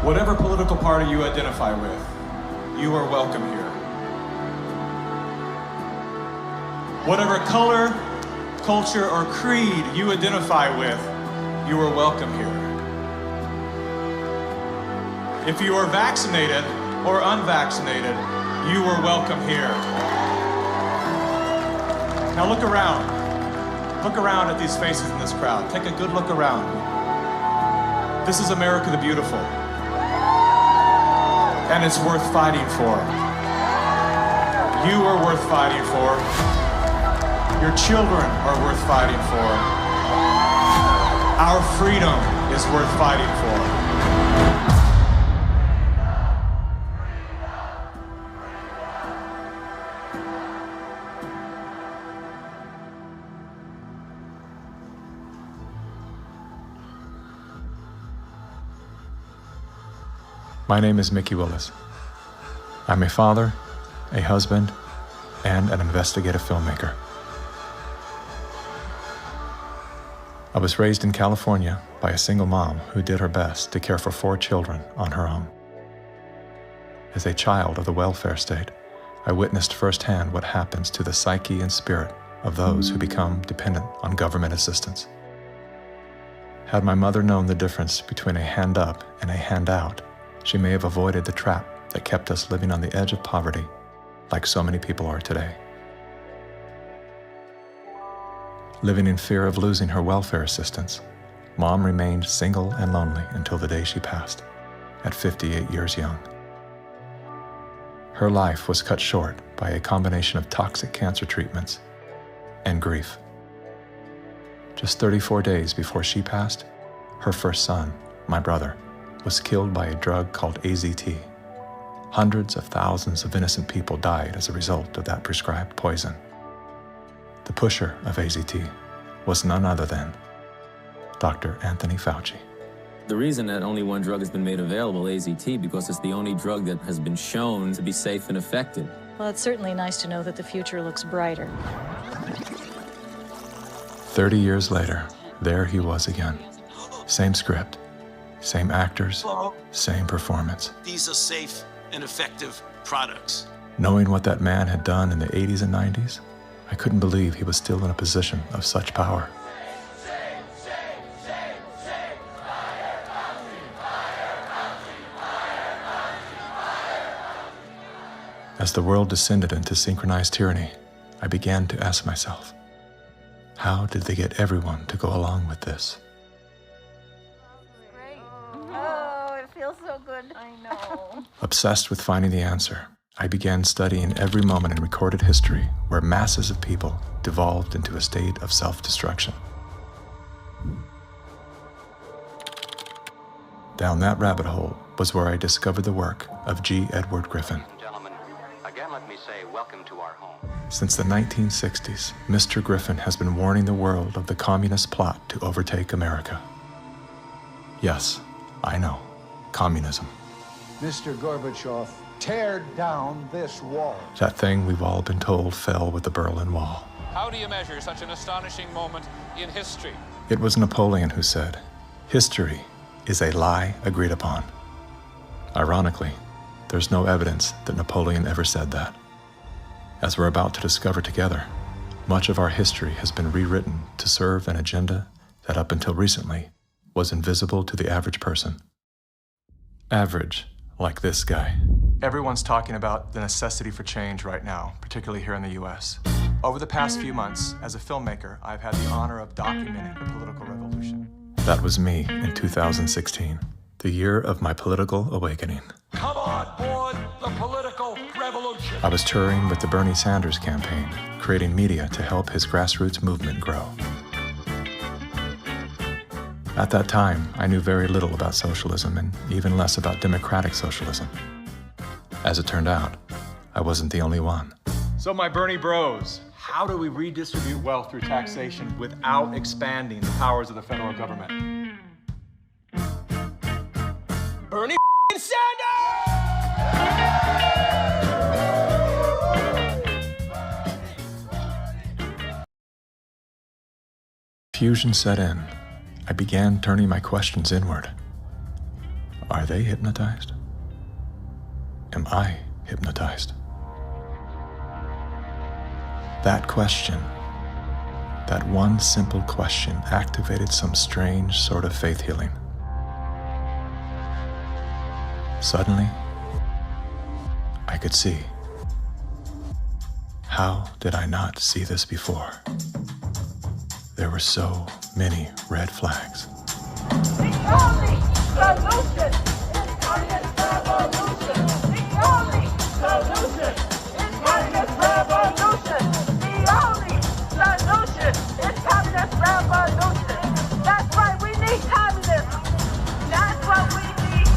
Whatever political party you identify with, you are welcome here. Whatever color, culture, or creed you identify with, you are welcome here. If you are vaccinated or unvaccinated, you are welcome here. Now look around. Look around at these faces in this crowd. Take a good look around. This is America the Beautiful. And it's worth fighting for. You are worth fighting for. Your children are worth fighting for. Our freedom is worth fighting for. My name is Mickey Willis. I'm a father, a husband, and an investigative filmmaker. I was raised in California by a single mom who did her best to care for 4 children on her own. As a child of the welfare state, I witnessed firsthand what happens to the psyche and spirit of those who become dependent on government assistance. Had my mother known the difference between a hand up and a handout, she may have avoided the trap that kept us living on the edge of poverty, like so many people are today. Living in fear of losing her welfare assistance, Mom remained single and lonely until the day she passed, at 58 years young. Her life was cut short by a combination of toxic cancer treatments and grief. Just 34 days before she passed, her first son, my brother, was killed by a drug called AZT. Hundreds of thousands of innocent people died as a result of that prescribed poison. The pusher of AZT was none other than Dr. Anthony Fauci. The reason that only one drug has been made available, AZT, because it's the only drug that has been shown to be safe and effective. Well, it's certainly nice to know that the future looks brighter. 30 years later, there he was again. Same script, same actors, same performance. These are safe and effective products. Knowing what that man had done in the 80s and 90s, I couldn't believe he was still in a position of such power. As the world descended into synchronized tyranny, I began to ask myself, how did they get everyone to go along with this? So good. I know. Obsessed with finding the answer, I began studying every moment in recorded history where masses of people devolved into a state of self-destruction. Down that rabbit hole was where I discovered the work of G. Edward Griffin. Gentlemen, again let me say welcome to our home. Since the 1960s, Mr. Griffin has been warning the world of the communist plot to overtake America. Yes, I know. Communism. Mr. Gorbachev, tear down this wall. That thing we've all been told fell with the Berlin Wall. How do you measure such an astonishing moment in history? It was Napoleon who said, "History is a lie agreed upon." Ironically, there's no evidence that Napoleon ever said that. As we're about to discover together, much of our history has been rewritten to serve an agenda that up until recently was invisible to the average person. Average, like this guy. Everyone's talking about the necessity for change right now, particularly here in the US. Over the past few months, as a filmmaker, I've had the honor of documenting the political revolution. That was me in 2016, the year of my political awakening. Come on board the political revolution. I was touring with the Bernie Sanders campaign, creating media to help his grassroots movement grow. At that time, I knew very little about socialism and even less about democratic socialism. As it turned out, I wasn't the only one. So my Bernie bros, how do we redistribute wealth through taxation without expanding the powers of the federal government? Bernie Sanders! Fusion set in. I began turning my questions inward. Are they hypnotized? Am I hypnotized? That question, that one simple question, activated some strange sort of faith healing. Suddenly, I could see. How did I not see this before? There were so many red flags. The only solution is communist revolution. The only solution is communist revolution. The only solution is communist revolution. That's right, we need communism. That's what we need.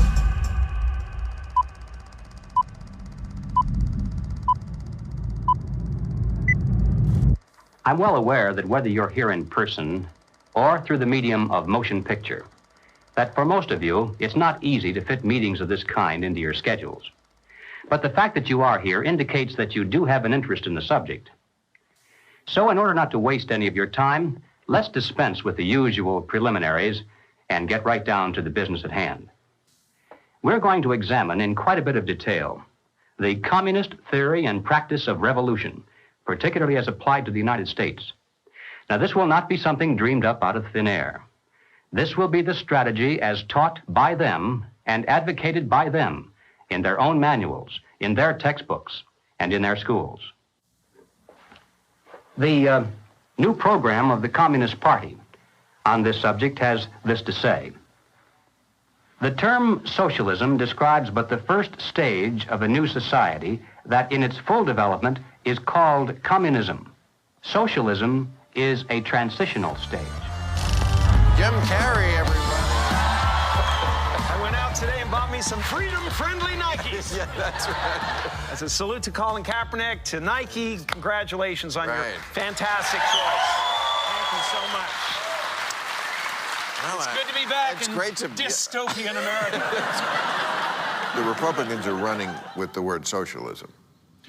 I'm well aware that whether you're here in person or through the medium of motion picture, that for most of you, it's not easy to fit meetings of this kind into your schedules. But the fact that you are here indicates that you do have an interest in the subject. So in order not to waste any of your time, let's dispense with the usual preliminaries and get right down to the business at hand. We're going to examine in quite a bit of detail the communist theory and practice of revolution, particularly as applied to the United States. Now, this will not be something dreamed up out of thin air. This will be the strategy as taught by them and advocated by them in their own manuals, in their textbooks, and in their schools. The new program of the Communist Party on this subject has this to say. The term socialism describes but the first stage of a new society that in its full development is called communism. Socialism is a transitional stage. Jim Carrey, everybody. I went out today and bought me some freedom-friendly Nikes. Yeah, that's right. As a salute to Colin Kaepernick, to Nike, congratulations on your Right. fantastic choice. Thank you so much. Well, It's good to be back it's in great to dystopian America. The Republicans are running with the word socialism.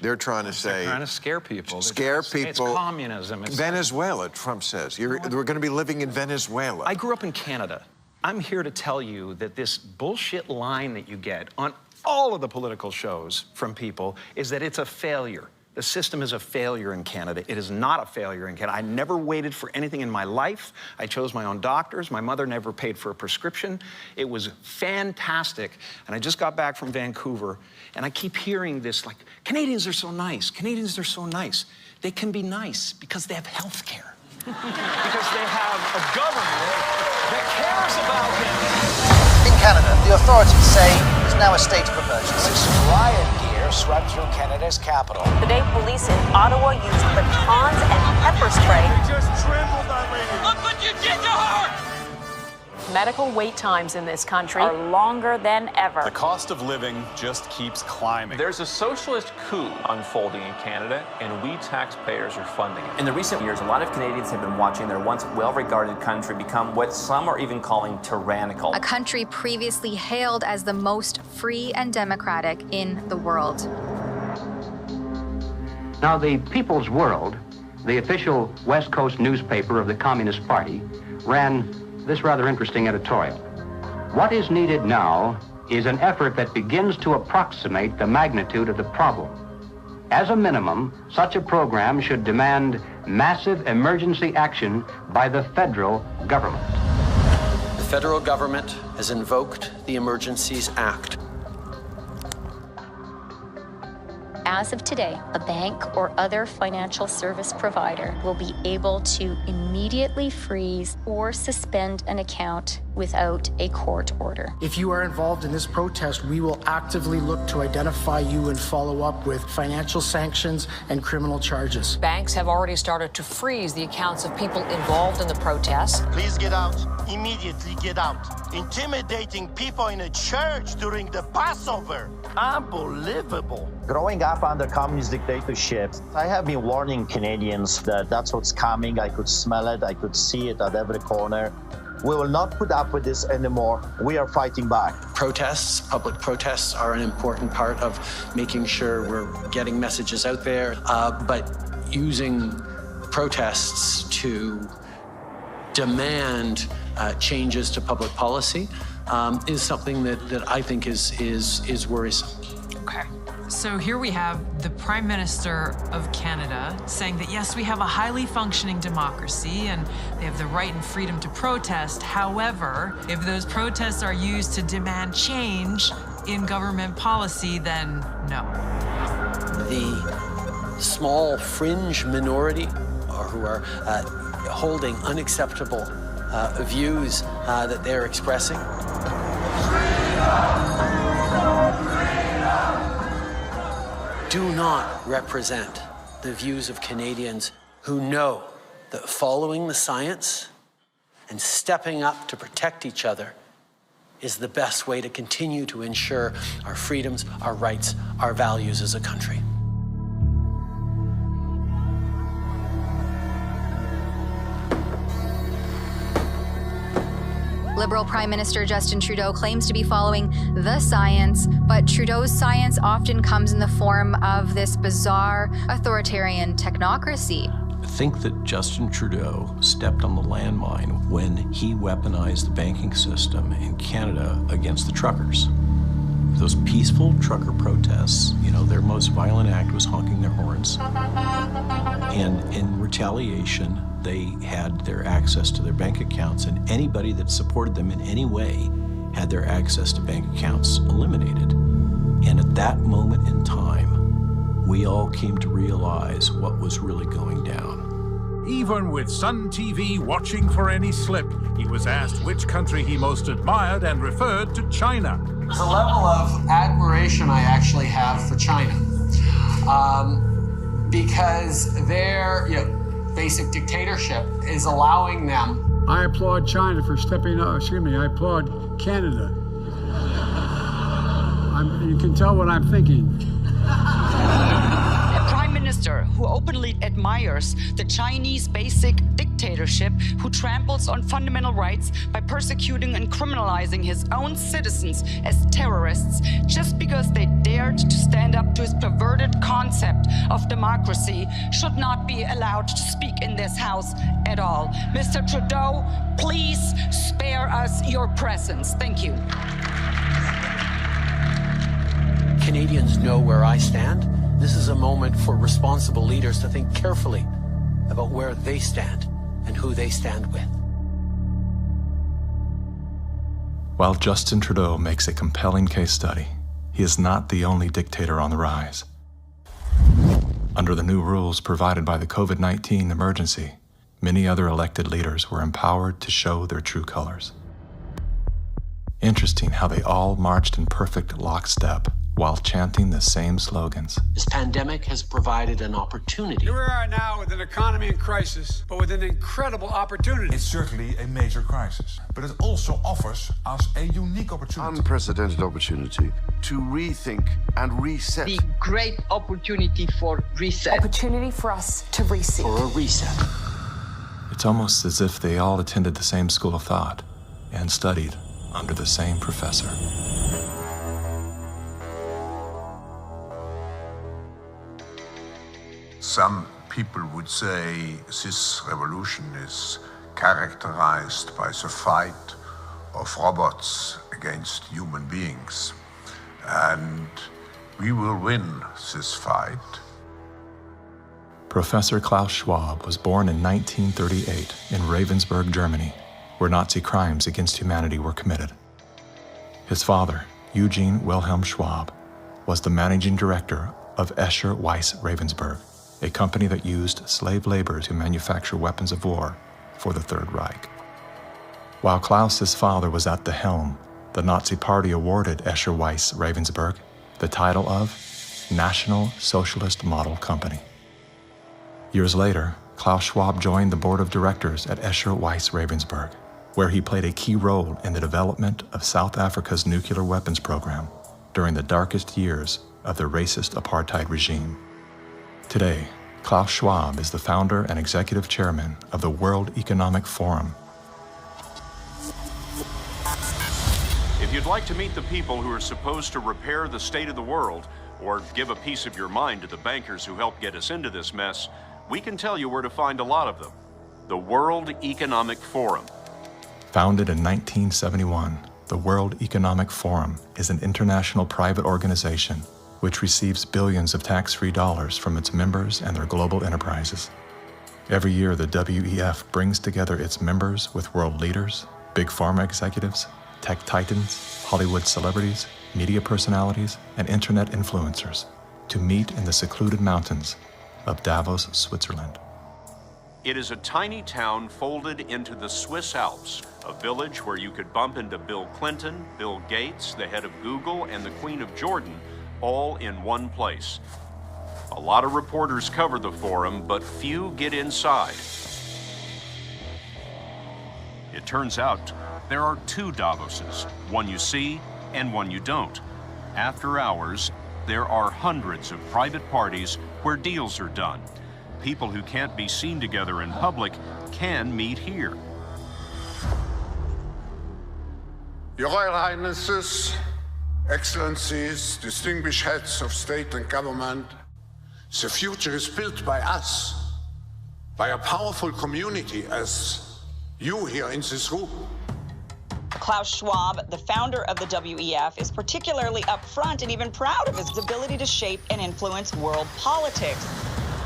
They're trying to say... Trying to scare people. Scare It's people. communism. It's Venezuela, Trump says. We're going to be living in Venezuela. I grew up in Canada. I'm here to tell you that this bullshit line that you get on all of the political shows from people is that it's a failure. The system is a failure in Canada. It is not a failure in Canada. I never waited for anything in my life. I chose my own doctors. My mother never paid for a prescription. It was fantastic. And I just got back from Vancouver, and I keep hearing this, like, Canadians are so nice. Canadians are so nice. They can be nice because they have health care. Because they have a government that cares about them. In Canada, the authorities say there's now a state of emergency. Riot gear swept through Canada's capital. Today, police in Ottawa used batons and pepper spray. They just trampled that lady. Look what you did to her! Medical wait times in this country Are longer than ever. The cost of living just keeps climbing. There's a socialist coup unfolding in Canada, and we taxpayers are funding it. In the recent years, a lot of Canadians have been watching their once well-regarded country become what some are even calling tyrannical. A country previously hailed as the most free and democratic in the world. Now, the People's World, the official West Coast newspaper of the Communist Party, ran this rather interesting editorial. What is needed now is an effort that begins to approximate the magnitude of the problem. As a minimum, such a program should demand massive emergency action by the federal government. The federal government has invoked the Emergencies Act. As of today, a bank or other financial service provider will be able to immediately freeze or suspend an account without a court order. If you are involved in this protest, we will actively look to identify you and follow up with financial sanctions and criminal charges. Banks have already started to freeze the accounts of people involved in the protests. Please get out. Immediately get out. Intimidating people in a church during the Passover. Unbelievable. Growing up under communist dictatorship, I have been warning Canadians that that's what's coming. I could smell it. I could see it at every corner. We will not put up with this anymore. We are fighting back. Protests, public protests, are an important part of making sure we're getting messages out there, but using protests to demand changes to public policy is something that I think is worrisome. Okay. So here we have the Prime Minister of Canada saying that, yes, we have a highly functioning democracy and they have the right and freedom to protest. However, if those protests are used to demand change in government policy, then no. The small fringe minority who are holding unacceptable views that they're expressing. Do not represent the views of Canadians who know that following the science and stepping up to protect each other is the best way to continue to ensure our freedoms, our rights, our values as a country. Liberal Prime Minister Justin Trudeau claims to be following the science, but Trudeau's science often comes in the form of this bizarre authoritarian technocracy. I think that Justin Trudeau stepped on the landmine when he weaponized the banking system in Canada against the truckers. Those peaceful trucker protests, you know, their most violent act was honking their horns. And in retaliation, they had their access to their bank accounts, and anybody that supported them in any way had their access to bank accounts eliminated. And at that moment in time, we all came to realize what was really going down. Even with Sun TV watching for any slip, he was asked which country he most admired and referred to China. There's a level of admiration I actually have for China because their basic dictatorship is allowing them. I applaud China for stepping up. I applaud Canada. You can tell what I'm thinking. A prime minister who openly admires the Chinese basic dictatorship, who tramples on fundamental rights by persecuting and criminalizing his own citizens as terrorists just because they dared to stand up to his perverted concept of democracy, should not be allowed to speak in this House at all. Mr. Trudeau, please spare us your presence. Thank you. Canadians know where I stand. This is a moment for responsible leaders to think carefully about where they stand and who they stand with. While Justin Trudeau makes a compelling case study, he is not the only dictator on the rise. Under the new rules provided by the COVID-19 emergency, many other elected leaders were empowered to show their true colors. Interesting how they all marched in perfect lockstep while chanting the same slogans. This pandemic has provided an opportunity. Here we are now with an economy in crisis, but with an incredible opportunity. It's certainly a major crisis, but it also offers us a unique opportunity. Unprecedented opportunity to rethink and reset. The great opportunity for reset. Opportunity for us to reset. For a reset. It's almost as if they all attended the same school of thought and studied under the same professor. Some people would say this revolution is characterized by the fight of robots against human beings. And we will win this fight. Professor Klaus Schwab was born in 1938 in Ravensburg, Germany, where Nazi crimes against humanity were committed. His father, Eugene Wilhelm Schwab, was the managing director of Escher Weiss Ravensburg, a company that used slave labor to manufacture weapons of war for the Third Reich. While Klaus's father was at the helm, the Nazi Party awarded Escher Weiss Ravensburg the title of National Socialist Model Company. Years later, Klaus Schwab joined the board of directors at Escher Weiss Ravensburg, where he played a key role in the development of South Africa's nuclear weapons program during the darkest years of the racist apartheid regime. Today, Klaus Schwab is the founder and executive chairman of the World Economic Forum. If you'd like to meet the people who are supposed to repair the state of the world, or give a piece of your mind to the bankers who helped get us into this mess, we can tell you where to find a lot of them. The World Economic Forum. Founded in 1971, the World Economic Forum is an international private organization which receives billions of tax-free dollars from its members and their global enterprises. Every year, the WEF brings together its members with world leaders, big pharma executives, tech titans, Hollywood celebrities, media personalities, and internet influencers to meet in the secluded mountains of Davos, Switzerland. It is a tiny town folded into the Swiss Alps, a village where you could bump into Bill Clinton, Bill Gates, the head of Google, and the Queen of Jordan, all in one place. A lot of reporters cover the forum, but few get inside. It turns out there are two Davoses, one you see and one you don't. After hours, there are hundreds of private parties where deals are done. People who can't be seen together in public can meet here. Your Royal Highnesses, Excellencies, distinguished heads of state and government, the future is built by us, by a powerful community as you here in this room. Klaus Schwab, the founder of the WEF, is particularly upfront and even proud of his ability to shape and influence world politics.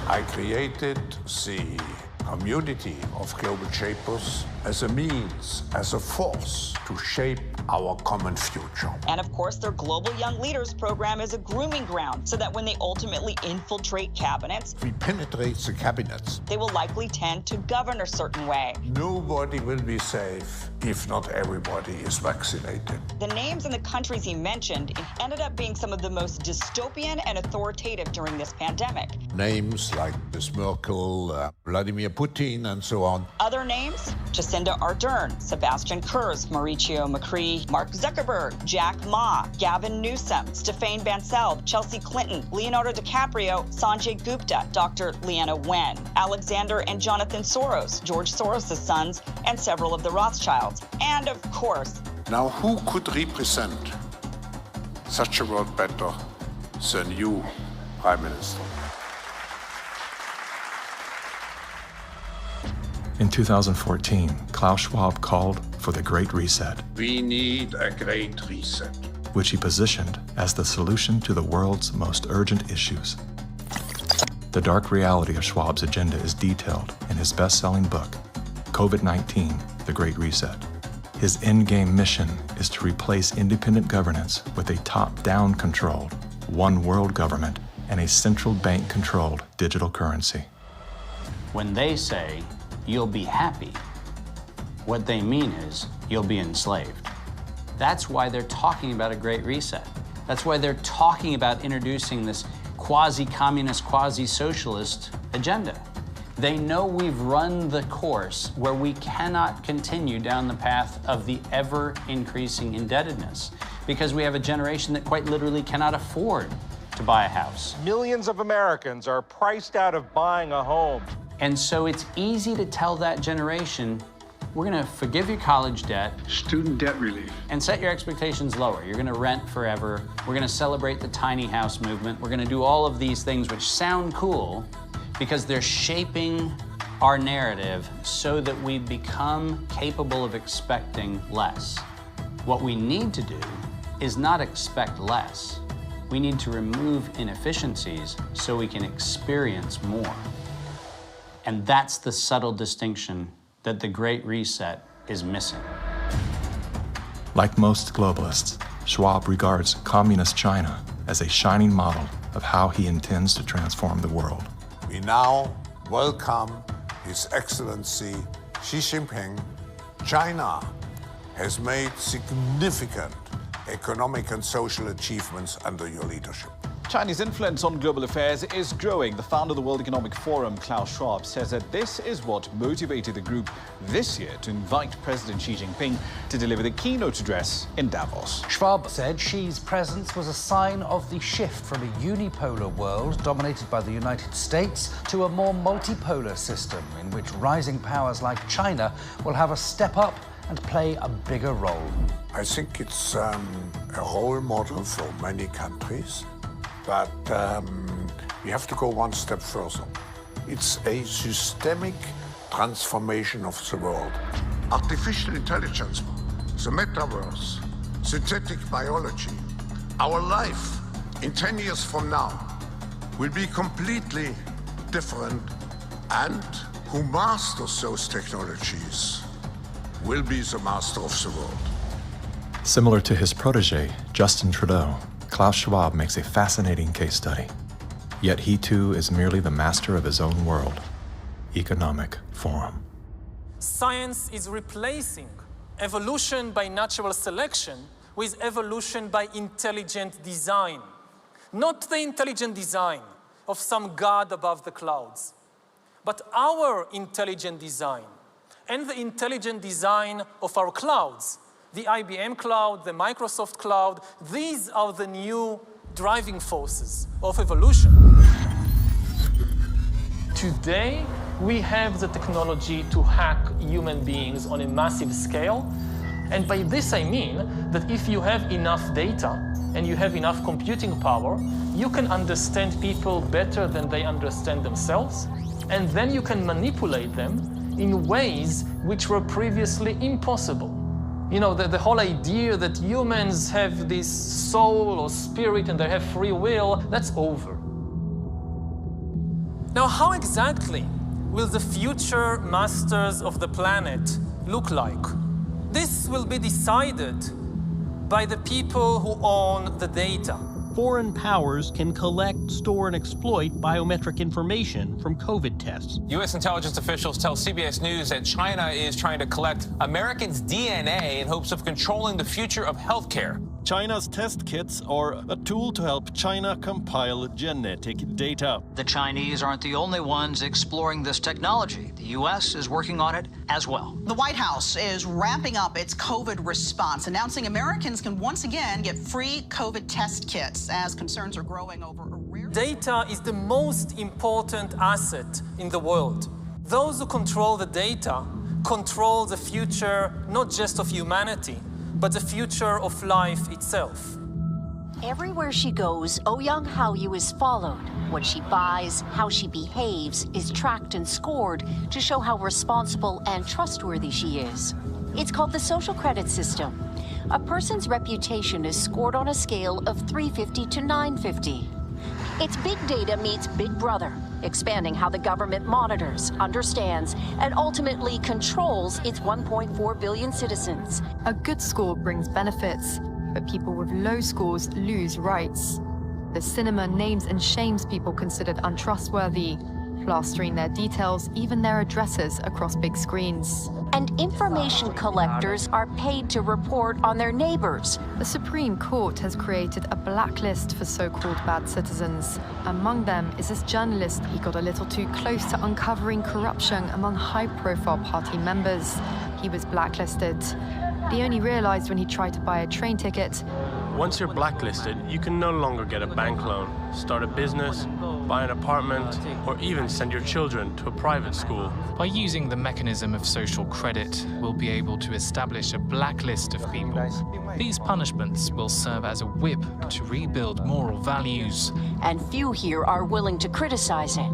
I created the community of global shapers as a means, as a force to shape our common future. And of course, their Global Young Leaders program is a grooming ground so that when they ultimately infiltrate cabinets, We penetrate the cabinets. they will likely tend to govern a certain way. Nobody will be safe if not everybody is vaccinated. The names and the countries he mentioned ended up being some of the most dystopian and authoritative during this pandemic. Names like Ms. Merkel, Vladimir Putin, and so on. Other names, Jacinda Ardern, Sebastian Kurz, Mauricio Macri, Mark Zuckerberg, Jack Ma, Gavin Newsom, Stéphane Bancel, Chelsea Clinton, Leonardo DiCaprio, Sanjay Gupta, Dr. Leana Wen, Alexander and Jonathan Soros, George Soros' sons, and several of the Rothschilds. And of course, Now, who could represent such a world better than you, Prime Minister? In 2014, Klaus Schwab called for the Great Reset, We need a great reset. which he positioned as the solution to the world's most urgent issues. The dark reality of Schwab's agenda is detailed in his best-selling book, COVID-19, The Great Reset. His endgame mission is to replace independent governance with a top-down controlled, one world government and a central bank-controlled digital currency. When they say, you'll be happy, what they mean is, you'll be enslaved. That's why they're talking about a great reset. That's why they're talking about introducing this quasi-communist, quasi-socialist agenda. They know we've run the course where we cannot continue down the path of the ever-increasing indebtedness because we have a generation that quite literally cannot afford to buy a house. Millions of Americans are priced out of buying a home. And so it's easy to tell that generation, we're gonna forgive your college debt. Student debt relief. And set your expectations lower. You're gonna rent forever. We're gonna celebrate the tiny house movement. We're gonna do all of these things which sound cool because they're shaping our narrative so that we become capable of expecting less. What we need to do is not expect less. We need to remove inefficiencies so we can experience more. And that's the subtle distinction that the Great Reset is missing. Like most globalists, Schwab regards Communist China as a shining model of how he intends to transform the world. We now welcome His Excellency Xi Jinping. China has made significant economic and social achievements under your leadership. Chinese influence on global affairs is growing. The founder of the World Economic Forum, Klaus Schwab, says that this is what motivated the group this year to invite President Xi Jinping to deliver the keynote address in Davos. Schwab said Xi's presence was a sign of the shift from a unipolar world dominated by the United States to a more multipolar system in which rising powers like China will have a step up and play a bigger role. I think it's a role model for many countries, but we have to go one step further. It's a systemic transformation of the world. Artificial intelligence, the metaverse, synthetic biology. Our life in 10 years from now will be completely different, and who masters those technologies will be the master of the world. Similar to his protege, Justin Trudeau, Klaus Schwab makes a fascinating case study. Yet he too is merely the master of his own world. Economic Forum. Science is replacing evolution by natural selection with evolution by intelligent design. Not the intelligent design of some god above the clouds, but our intelligent design and the intelligent design of our clouds. The IBM cloud, the Microsoft cloud, these are the new driving forces of evolution. Today, we have the technology to hack human beings on a massive scale. And by this I mean that if you have enough data and you have enough computing power, you can understand people better than they understand themselves, and then you can manipulate them in ways which were previously impossible. You know, the whole idea that humans have this soul or spirit and they have free will, that's over. Now, how exactly will the future masters of the planet look like? This will be decided by the people who own the data. Foreign powers can collect, store, and exploit biometric information from COVID tests. U.S. intelligence officials tell CBS News that China is trying to collect Americans' DNA in hopes of controlling the future of healthcare. China's test kits are a tool to help China compile genetic data. The Chinese aren't the only ones exploring this technology. The U.S. is working on it as well. The White House is ramping up its COVID response, announcing Americans can once again get free COVID test kits as concerns are growing over a rare... Data is the most important asset in the world. Those who control the data control the future, not just of humanity, but the future of life itself. Everywhere she goes, Ouyang Haoyu is followed. What she buys, how she behaves, is tracked and scored to show how responsible and trustworthy she is. It's called the social credit system. A person's reputation is scored on a scale of 350 to 950. It's big data meets Big Brother, expanding how the government monitors, understands, and ultimately controls its 1.4 billion citizens. A good score brings benefits, but people with low scores lose rights. The cinema names and shames people considered untrustworthy, plastering their details, even their addresses, across big screens. And information collectors are paid to report on their neighbors. The Supreme Court has created a blacklist for so-called bad citizens. Among them is this journalist. He got a little too close to uncovering corruption among high-profile party members. He was blacklisted. He only realized when he tried to buy a train ticket. Once you're blacklisted, you can no longer get a bank loan, start a business, buy an apartment, or even send your children to a private school. By using the mechanism of social credit, we'll be able to establish a blacklist of people. These punishments will serve as a whip to rebuild moral values. And few here are willing to criticize it,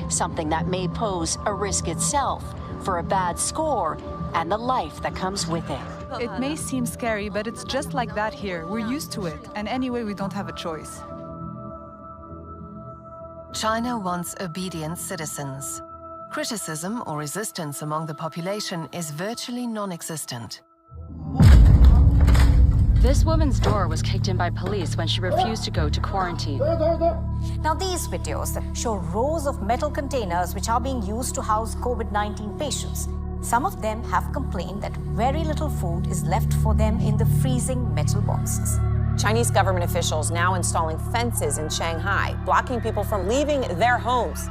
something that may pose a risk itself for a bad score and the life that comes with it. It may seem scary, but it's just like that here. We're used to it, and anyway, we don't have a choice. China wants obedient citizens. Criticism or resistance among the population is virtually non-existent. This woman's door was kicked in by police when she refused to go to quarantine. Now these videos show rows of metal containers which are being used to house COVID-19 patients. Some of them have complained that very little food is left for them in the freezing metal boxes. Chinese government officials now installing fences in Shanghai, blocking people from leaving their homes.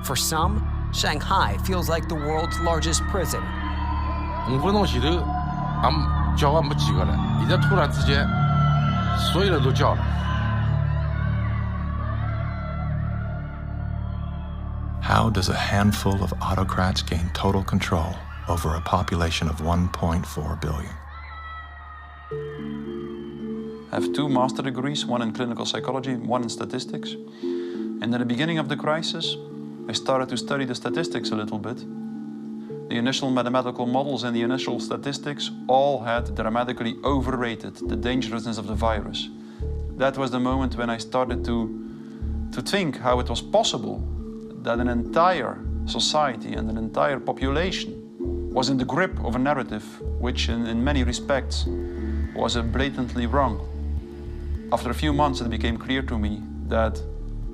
For some, Shanghai feels like the world's largest prison. 5分钟前头，俺叫俺没几个了，现在突然之间，所有人都叫了。 How does a handful of autocrats gain total control over a population of 1.4 billion? I have 2 master degrees, one in clinical psychology, one in statistics. And at the beginning of the crisis, I started to study the statistics a little bit. The initial mathematical models and the initial statistics all had dramatically overrated the dangerousness of the virus. That was the moment when I started to think how it was possible that an entire society and an entire population was in the grip of a narrative which in many respects was blatantly wrong. After a few months it became clear to me that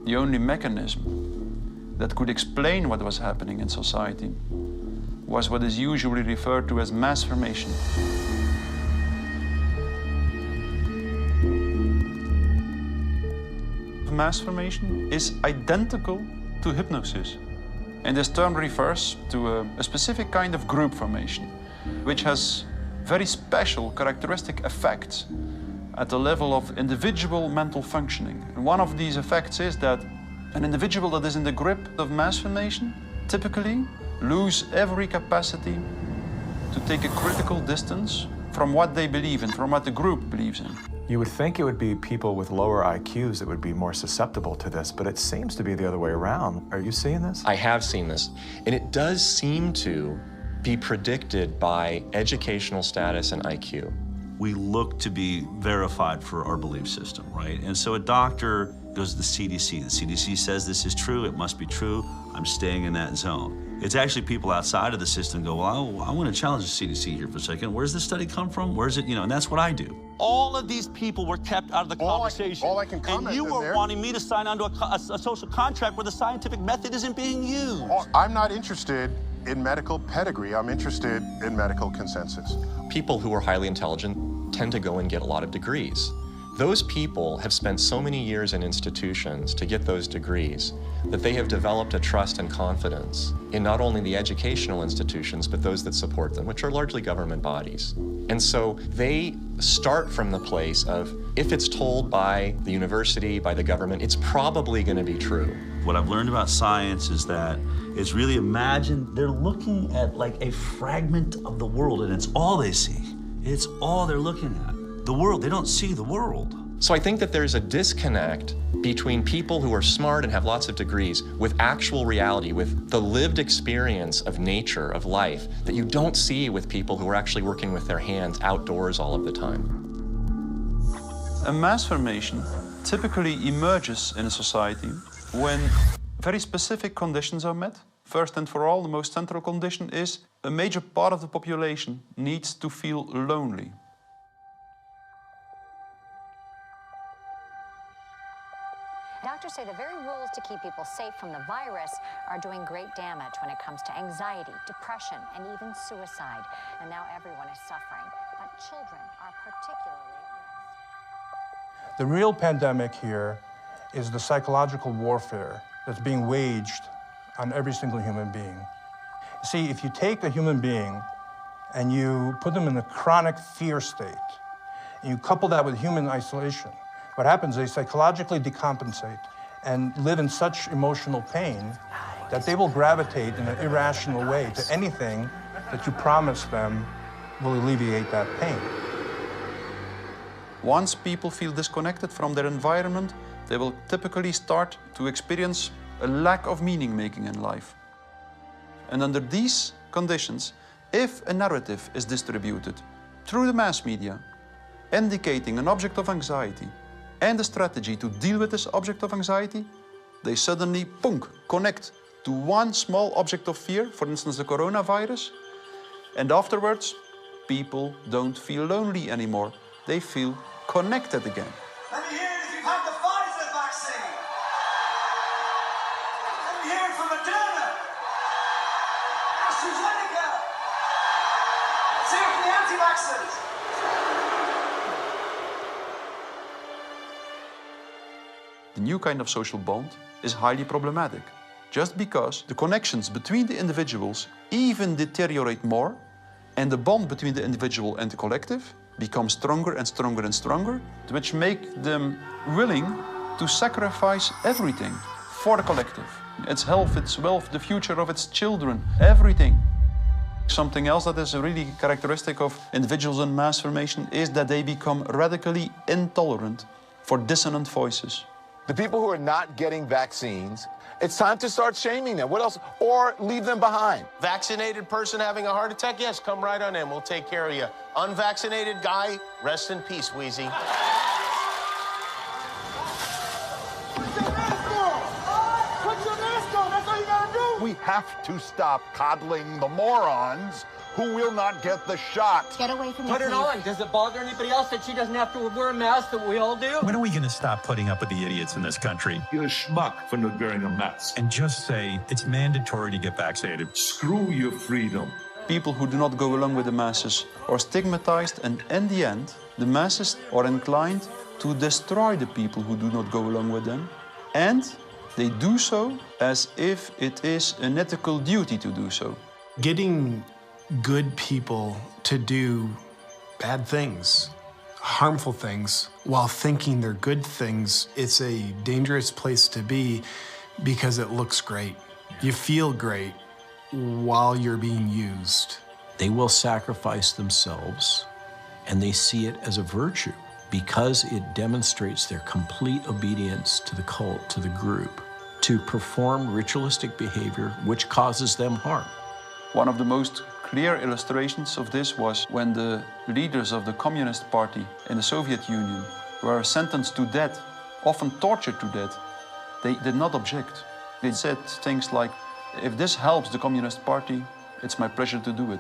the only mechanism that could explain what was happening in society was what is usually referred to as mass formation. Mass formation is identical to hypnosis. And this term refers to a specific kind of group formation, which has very special characteristic effects at the level of individual mental functioning. And one of these effects is that an individual that is in the grip of mass formation typically lose every capacity to take a critical distance from what they believe in, from what the group believes in. You would think it would be people with lower IQs that would be more susceptible to this, but it seems to be the other way around. Are you seeing this? I have seen this, and it does seem to be predicted by educational status and IQ. We look to be verified for our belief system, right? And so a doctor goes to the CDC. The CDC says this is true, it must be true, I'm staying in that zone. It's actually people outside of the system go, well, I want to challenge the CDC here for a second. Where's this study come from? Where's it, and that's what I do. All of these people were kept out of the conversation. All I can comment and you were there, wanting me to sign onto a social contract where the scientific method isn't being used. I'm not interested in medical pedigree. I'm interested in medical consensus. People who are highly intelligent tend to go and get a lot of degrees. Those people have spent so many years in institutions to get those degrees that they have developed a trust and confidence in not only the educational institutions, but those that support them, which are largely government bodies. And so they start from the place of, if it's told by the university, by the government, it's probably going to be true. What I've learned about science is that it's really, imagine they're looking at like a fragment of the world and it's all they see. It's all they're looking at. The world, they don't see the world. So I think that there's a disconnect between people who are smart and have lots of degrees with actual reality, with the lived experience of nature, of life, that you don't see with people who are actually working with their hands outdoors all of the time. A mass formation typically emerges in a society when very specific conditions are met. First and for all, the most central condition is a major part of the population needs to feel lonely. Doctors say the very rules to keep people safe from the virus are doing great damage when it comes to anxiety, depression, and even suicide. And now everyone is suffering, but children are particularly at risk. The real pandemic here is the psychological warfare that's being waged on every single human being. See, if you take a human being and you put them in a chronic fear state, and you couple that with human isolation, what happens is they psychologically decompensate and live in such emotional pain that they will gravitate in an irrational way to anything that you promise them will alleviate that pain. Once people feel disconnected from their environment, they will typically start to experience a lack of meaning-making in life. And under these conditions, if a narrative is distributed through the mass media, indicating an object of anxiety, and a strategy to deal with this object of anxiety, they suddenly, connect to one small object of fear, for instance, the coronavirus, and afterwards, people don't feel lonely anymore. They feel connected again. Let me hear it if you've had the Pfizer vaccine. Let me hear it from Moderna, AstraZeneca. Let's hear it from the anti-vaxxers. The new kind of social bond is highly problematic, just because the connections between the individuals even deteriorate more, and the bond between the individual and the collective becomes stronger and stronger and stronger, which make them willing to sacrifice everything for the collective. Its health, its wealth, the future of its children, everything. Something else that is really characteristic of individuals in mass formation is that they become radically intolerant for dissonant voices. The people who are not getting vaccines, it's time to start shaming them. What else? Or leave them behind. Vaccinated person having a heart attack? Yes, come right on in. We'll take care of you. Unvaccinated guy, rest in peace, Wheezy. We have to stop coddling the morons who will not get the shot. Get away from me, Put it on. Does it bother anybody else that she doesn't have to wear a mask that we all do? When are we going to stop putting up with the idiots in this country? You're a schmuck for not wearing a mask. And just say it's mandatory to get vaccinated. Screw your freedom. People who do not go along with the masses are stigmatized, and in the end, the masses are inclined to destroy the people who do not go along with them. And they do so as if it is an ethical duty to do so. Getting good people to do bad things, harmful things, while thinking they're good things, it's a dangerous place to be because it looks great. You feel great while you're being used. They will sacrifice themselves, and they see it as a virtue because it demonstrates their complete obedience to the cult, to the group, to perform ritualistic behavior which causes them harm. One of the most clear illustrations of this was when the leaders of the Communist Party in the Soviet Union were sentenced to death, often tortured to death. They did not object. They said things like, if this helps the Communist Party, it's my pleasure to do it.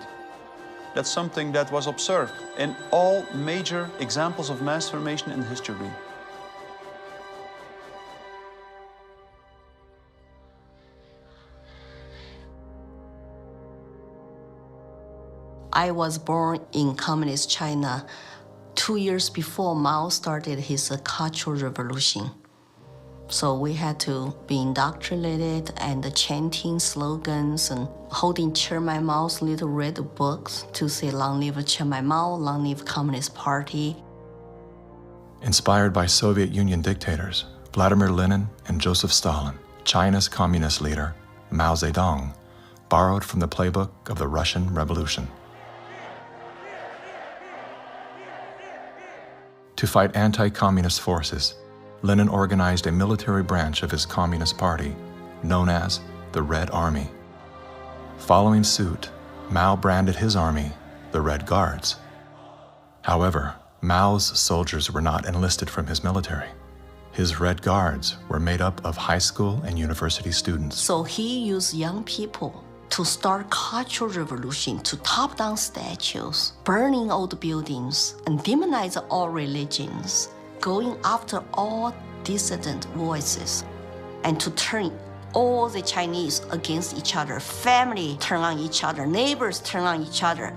That's something that was observed in all major examples of mass formation in history. I was born in Communist China 2 years before Mao started his Cultural Revolution. So we had to be indoctrinated and chanting slogans and holding Chairman Mao's little red books to say, "Long live Chairman Mao, long live Communist Party." Inspired by Soviet Union dictators Vladimir Lenin and Joseph Stalin, China's communist leader, Mao Zedong, borrowed from the playbook of the Russian Revolution. To fight anti-communist forces, Lenin organized a military branch of his Communist Party, known as the Red Army. Following suit, Mao branded his army the Red Guards. However, Mao's soldiers were not enlisted from his military. His Red Guards were made up of high school and university students. So he used young people to start Cultural Revolution, to top down statues, burning old buildings, and demonize all religions, going after all dissident voices, and to turn all the Chinese against each other. Family turn on each other, neighbors turn on each other.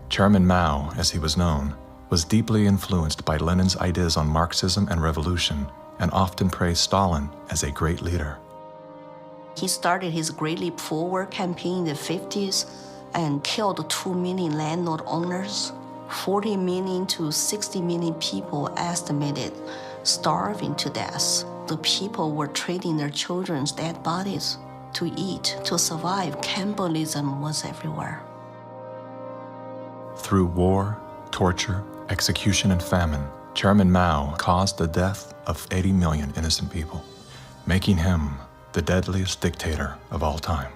Chairman Mao, as he was known, was deeply influenced by Lenin's ideas on Marxism and revolution, and often praised Stalin as a great leader. He started his Great Leap Forward campaign in the 50s and killed 2 million landlord owners. 40 million to 60 million people estimated starving to death. The people were trading their children's dead bodies to eat, to survive. Cannibalism was everywhere. Through war, torture, execution, and famine, Chairman Mao caused the death of 80 million innocent people, making him the deadliest dictator of all time.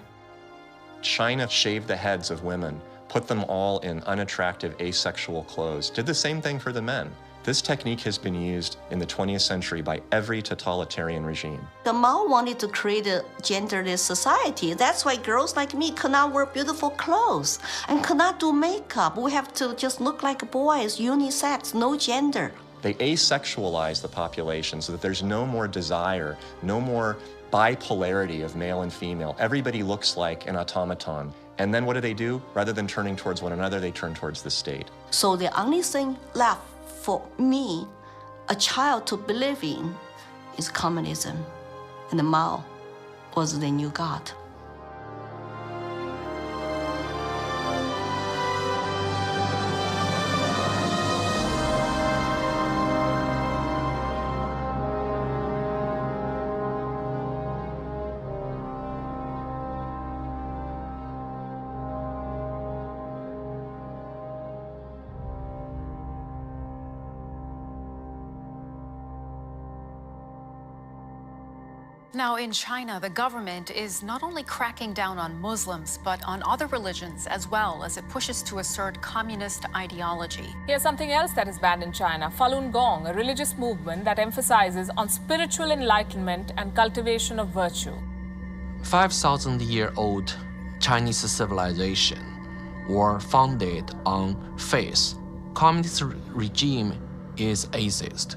China shaved the heads of women, put them all in unattractive asexual clothes, did the same thing for the men. This technique has been used in the 20th century by every totalitarian regime. The Mao wanted to create a genderless society. That's why girls like me could not wear beautiful clothes and could not do makeup. We have to just look like boys, unisex, no gender. They asexualize the population so that there's no more desire, no more bipolarity of male and female. Everybody looks like an automaton. And then what do? Rather than turning towards one another, they turn towards the state. So the only thing left for me, a child, to believe in is communism. And Mao was the new God. Now, in China, the government is not only cracking down on Muslims, but on other religions as well, as it pushes to assert communist ideology. Here's something else that is banned in China: Falun Gong, a religious movement that emphasizes on spiritual enlightenment and cultivation of virtue. 5,000-year-old Chinese civilization were founded on faith. Communist regime is atheist.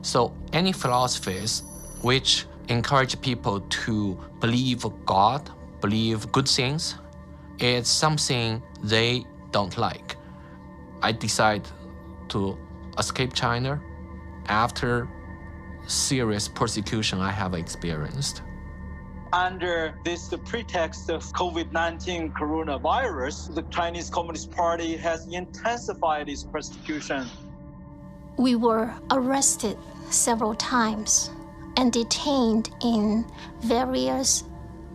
So any philosophies which encourage people to believe God, believe good things, it's something they don't like. I decided to escape China after serious persecution I have experienced. Under this pretext of COVID-19 coronavirus, the Chinese Communist Party has intensified its persecution. We were arrested several times and detained in various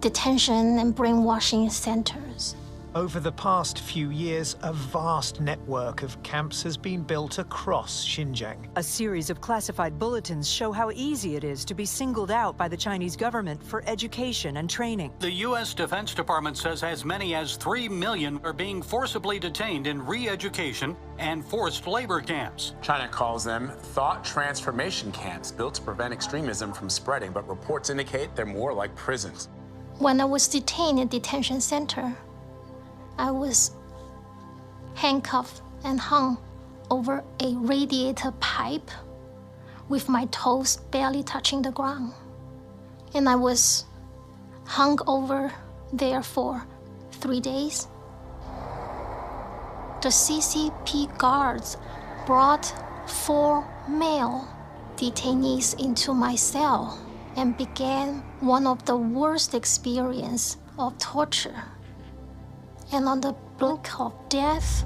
detention and brainwashing centers. Over the past few years, a vast network of camps has been built across Xinjiang. A series of classified bulletins show how easy it is to be singled out by the Chinese government for education and training. The U.S. Defense Department says as many as 3 million are being forcibly detained in re-education and forced labor camps. China calls them thought transformation camps built to prevent extremism from spreading, but reports indicate they're more like prisons. When I was detained in detention center, I was handcuffed and hung over a radiator pipe with my toes barely touching the ground. And I was hung over there for 3 days. The CCP guards brought 4 male detainees into my cell and began one of the worst experiences of torture. And on the brink of death,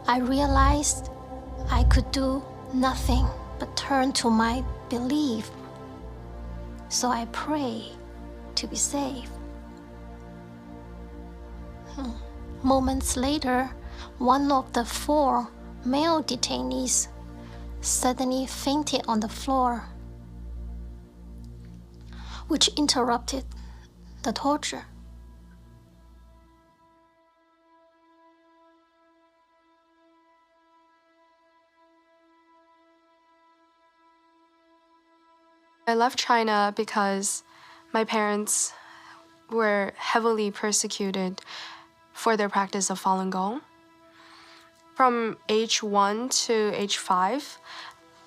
I realized I could do nothing but turn to my belief. So I prayed to be saved. Moments later, one of the 4 male detainees suddenly fainted on the floor, which interrupted the torture. I left China because my parents were heavily persecuted for their practice of Falun Gong. From age 1 to age 5,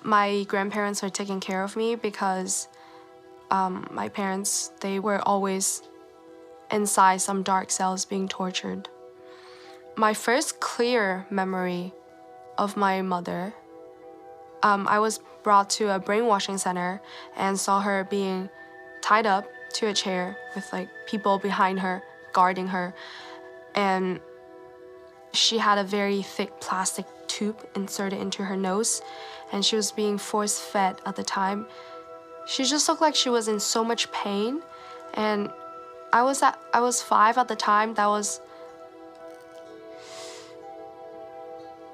my grandparents were taking care of me because my parents, they were always inside some dark cells being tortured. My first clear memory of my mother, I was brought to a brainwashing center and saw her being tied up to a chair with like people behind her guarding her, and she had a very thick plastic tube inserted into her nose, and she was being force-fed at the time. She just looked like she was in so much pain, and I was 5 at the time.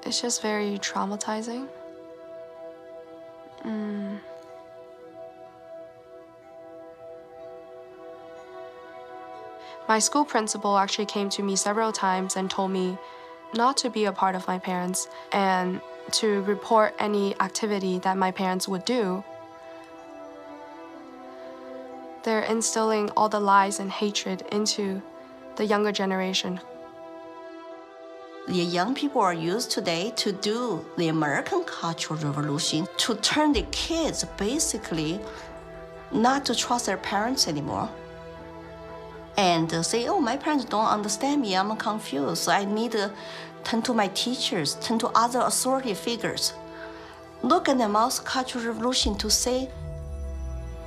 It's just very traumatizing. My school principal actually came to me several times and told me not to be a part of my parents and to report any activity that my parents would do. They're instilling all the lies and hatred into the younger generation. The young people are used today to do the American Cultural Revolution, to turn the kids basically not to trust their parents anymore. And say, oh, my parents don't understand me, I'm confused, so I need to turn to my teachers, turn to other authority figures. Look at the Mao's Cultural Revolution to say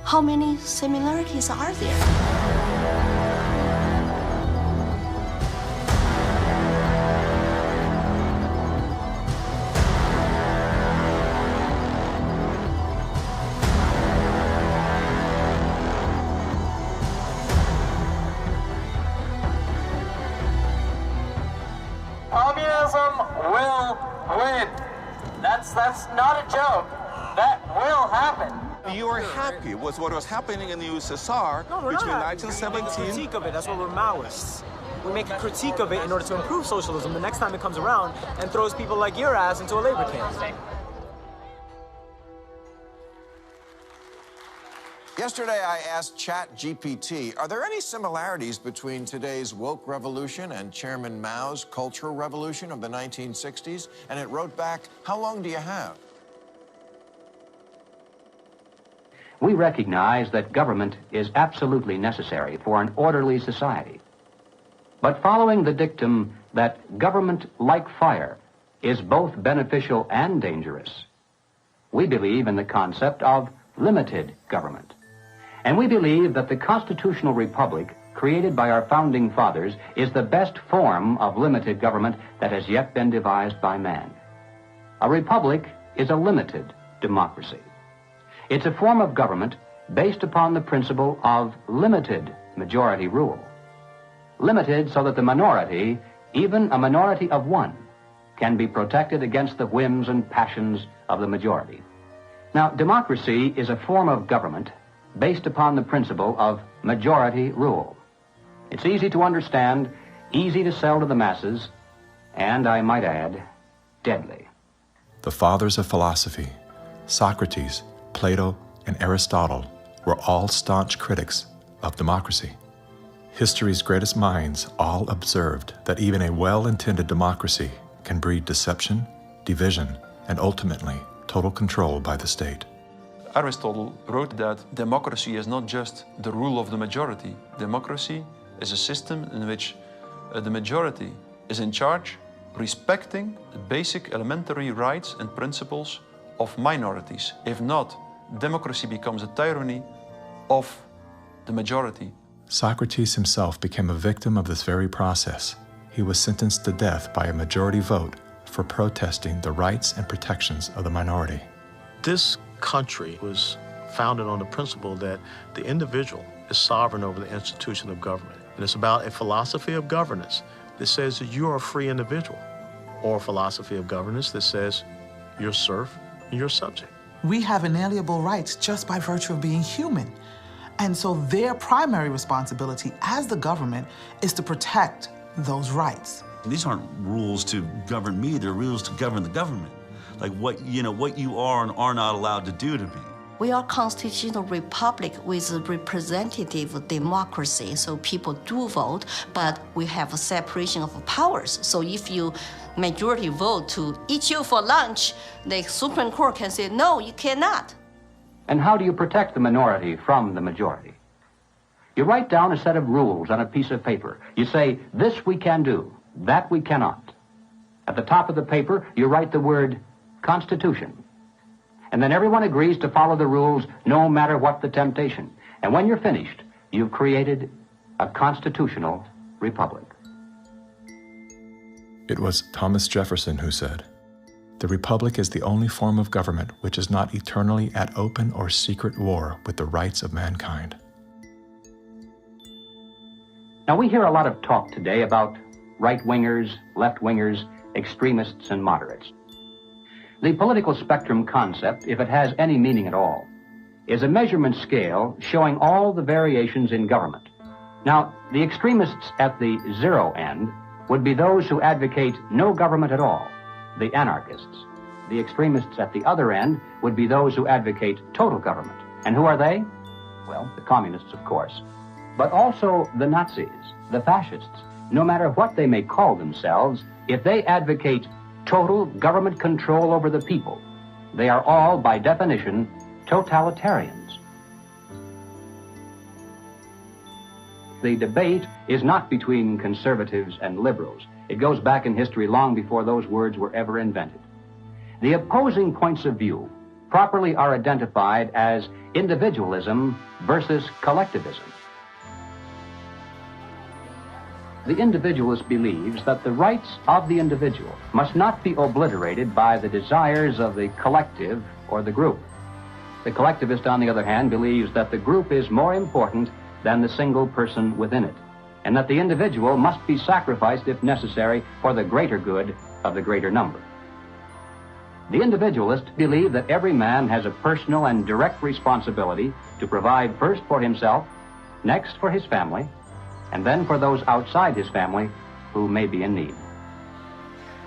how many similarities are there. Communism will win. That's not a joke. That will happen. You are happy with what was happening in the USSR between 1917... We make a critique of it. That's what we're Maoists. We make a critique of it in order to improve socialism the next time it comes around and throws people like your ass into a labor camp. Yesterday, I asked ChatGPT, are there any similarities between today's woke revolution and Chairman Mao's Cultural Revolution of the 1960s? And it wrote back, how long do you have? We recognize that government is absolutely necessary for an orderly society. But following the dictum that government, like fire, is both beneficial and dangerous, we believe in the concept of limited government. And we believe that the constitutional republic created by our founding fathers is the best form of limited government that has yet been devised by man. A republic is a limited democracy. It's a form of government based upon the principle of limited majority rule. Limited so that the minority, even a minority of one, can be protected against the whims and passions of the majority. Now, democracy is a form of government based upon the principle of majority rule. It's easy to understand, easy to sell to the masses, and, I might add, deadly. The fathers of philosophy, Socrates, Plato, and Aristotle, were all staunch critics of democracy. History's greatest minds all observed that even a well-intended democracy can breed deception, division, and ultimately total control by the state. Aristotle wrote that democracy is not just the rule of the majority. Democracy is a system in which the majority is in charge, respecting the basic elementary rights and principles of minorities. If not, democracy becomes a tyranny of the majority. Socrates himself became a victim of this very process. He was sentenced to death by a majority vote for protesting the rights and protections of the minority. This country was founded on the principle that the individual is sovereign over the institution of government. And it's about a philosophy of governance that says that you are a free individual, or a philosophy of governance that says you're serf and you're subject. We have inalienable rights just by virtue of being human. And so their primary responsibility as the government is to protect those rights. These aren't rules to govern me, they're rules to govern the government. Like what you are and are not allowed to do to me. We are a constitutional republic with a representative democracy, so people do vote, but we have a separation of powers. So if you majority vote to eat you for lunch, the Supreme Court can say, no, you cannot. And how do you protect the minority from the majority? You write down a set of rules on a piece of paper. You say, this we can do, that we cannot. At the top of the paper, you write the word Constitution. And then everyone agrees to follow the rules no matter what the temptation. And when you're finished, you've created a constitutional republic. It was Thomas Jefferson who said, "The republic is the only form of government which is not eternally at open or secret war with the rights of mankind." Now, we hear a lot of talk today about right-wingers, left-wingers, extremists, and moderates. The political spectrum concept, if it has any meaning at all, is a measurement scale showing all the variations in government. Now, the extremists at the zero end would be those who advocate no government at all, the anarchists. The extremists at the other end would be those who advocate total government. And who are they? Well, the communists, of course, but also the Nazis, the fascists. No matter what they may call themselves, if they advocate total government control over the people, they are all, by definition, totalitarians. The debate is not between conservatives and liberals. It goes back in history long before those words were ever invented. The opposing points of view properly are identified as individualism versus collectivism. The individualist believes that the rights of the individual must not be obliterated by the desires of the collective or the group. The collectivist, on the other hand, believes that the group is more important than the single person within it, and that the individual must be sacrificed if necessary for the greater good of the greater number. The individualists believe that every man has a personal and direct responsibility to provide first for himself, next for his family, and then for those outside his family who may be in need.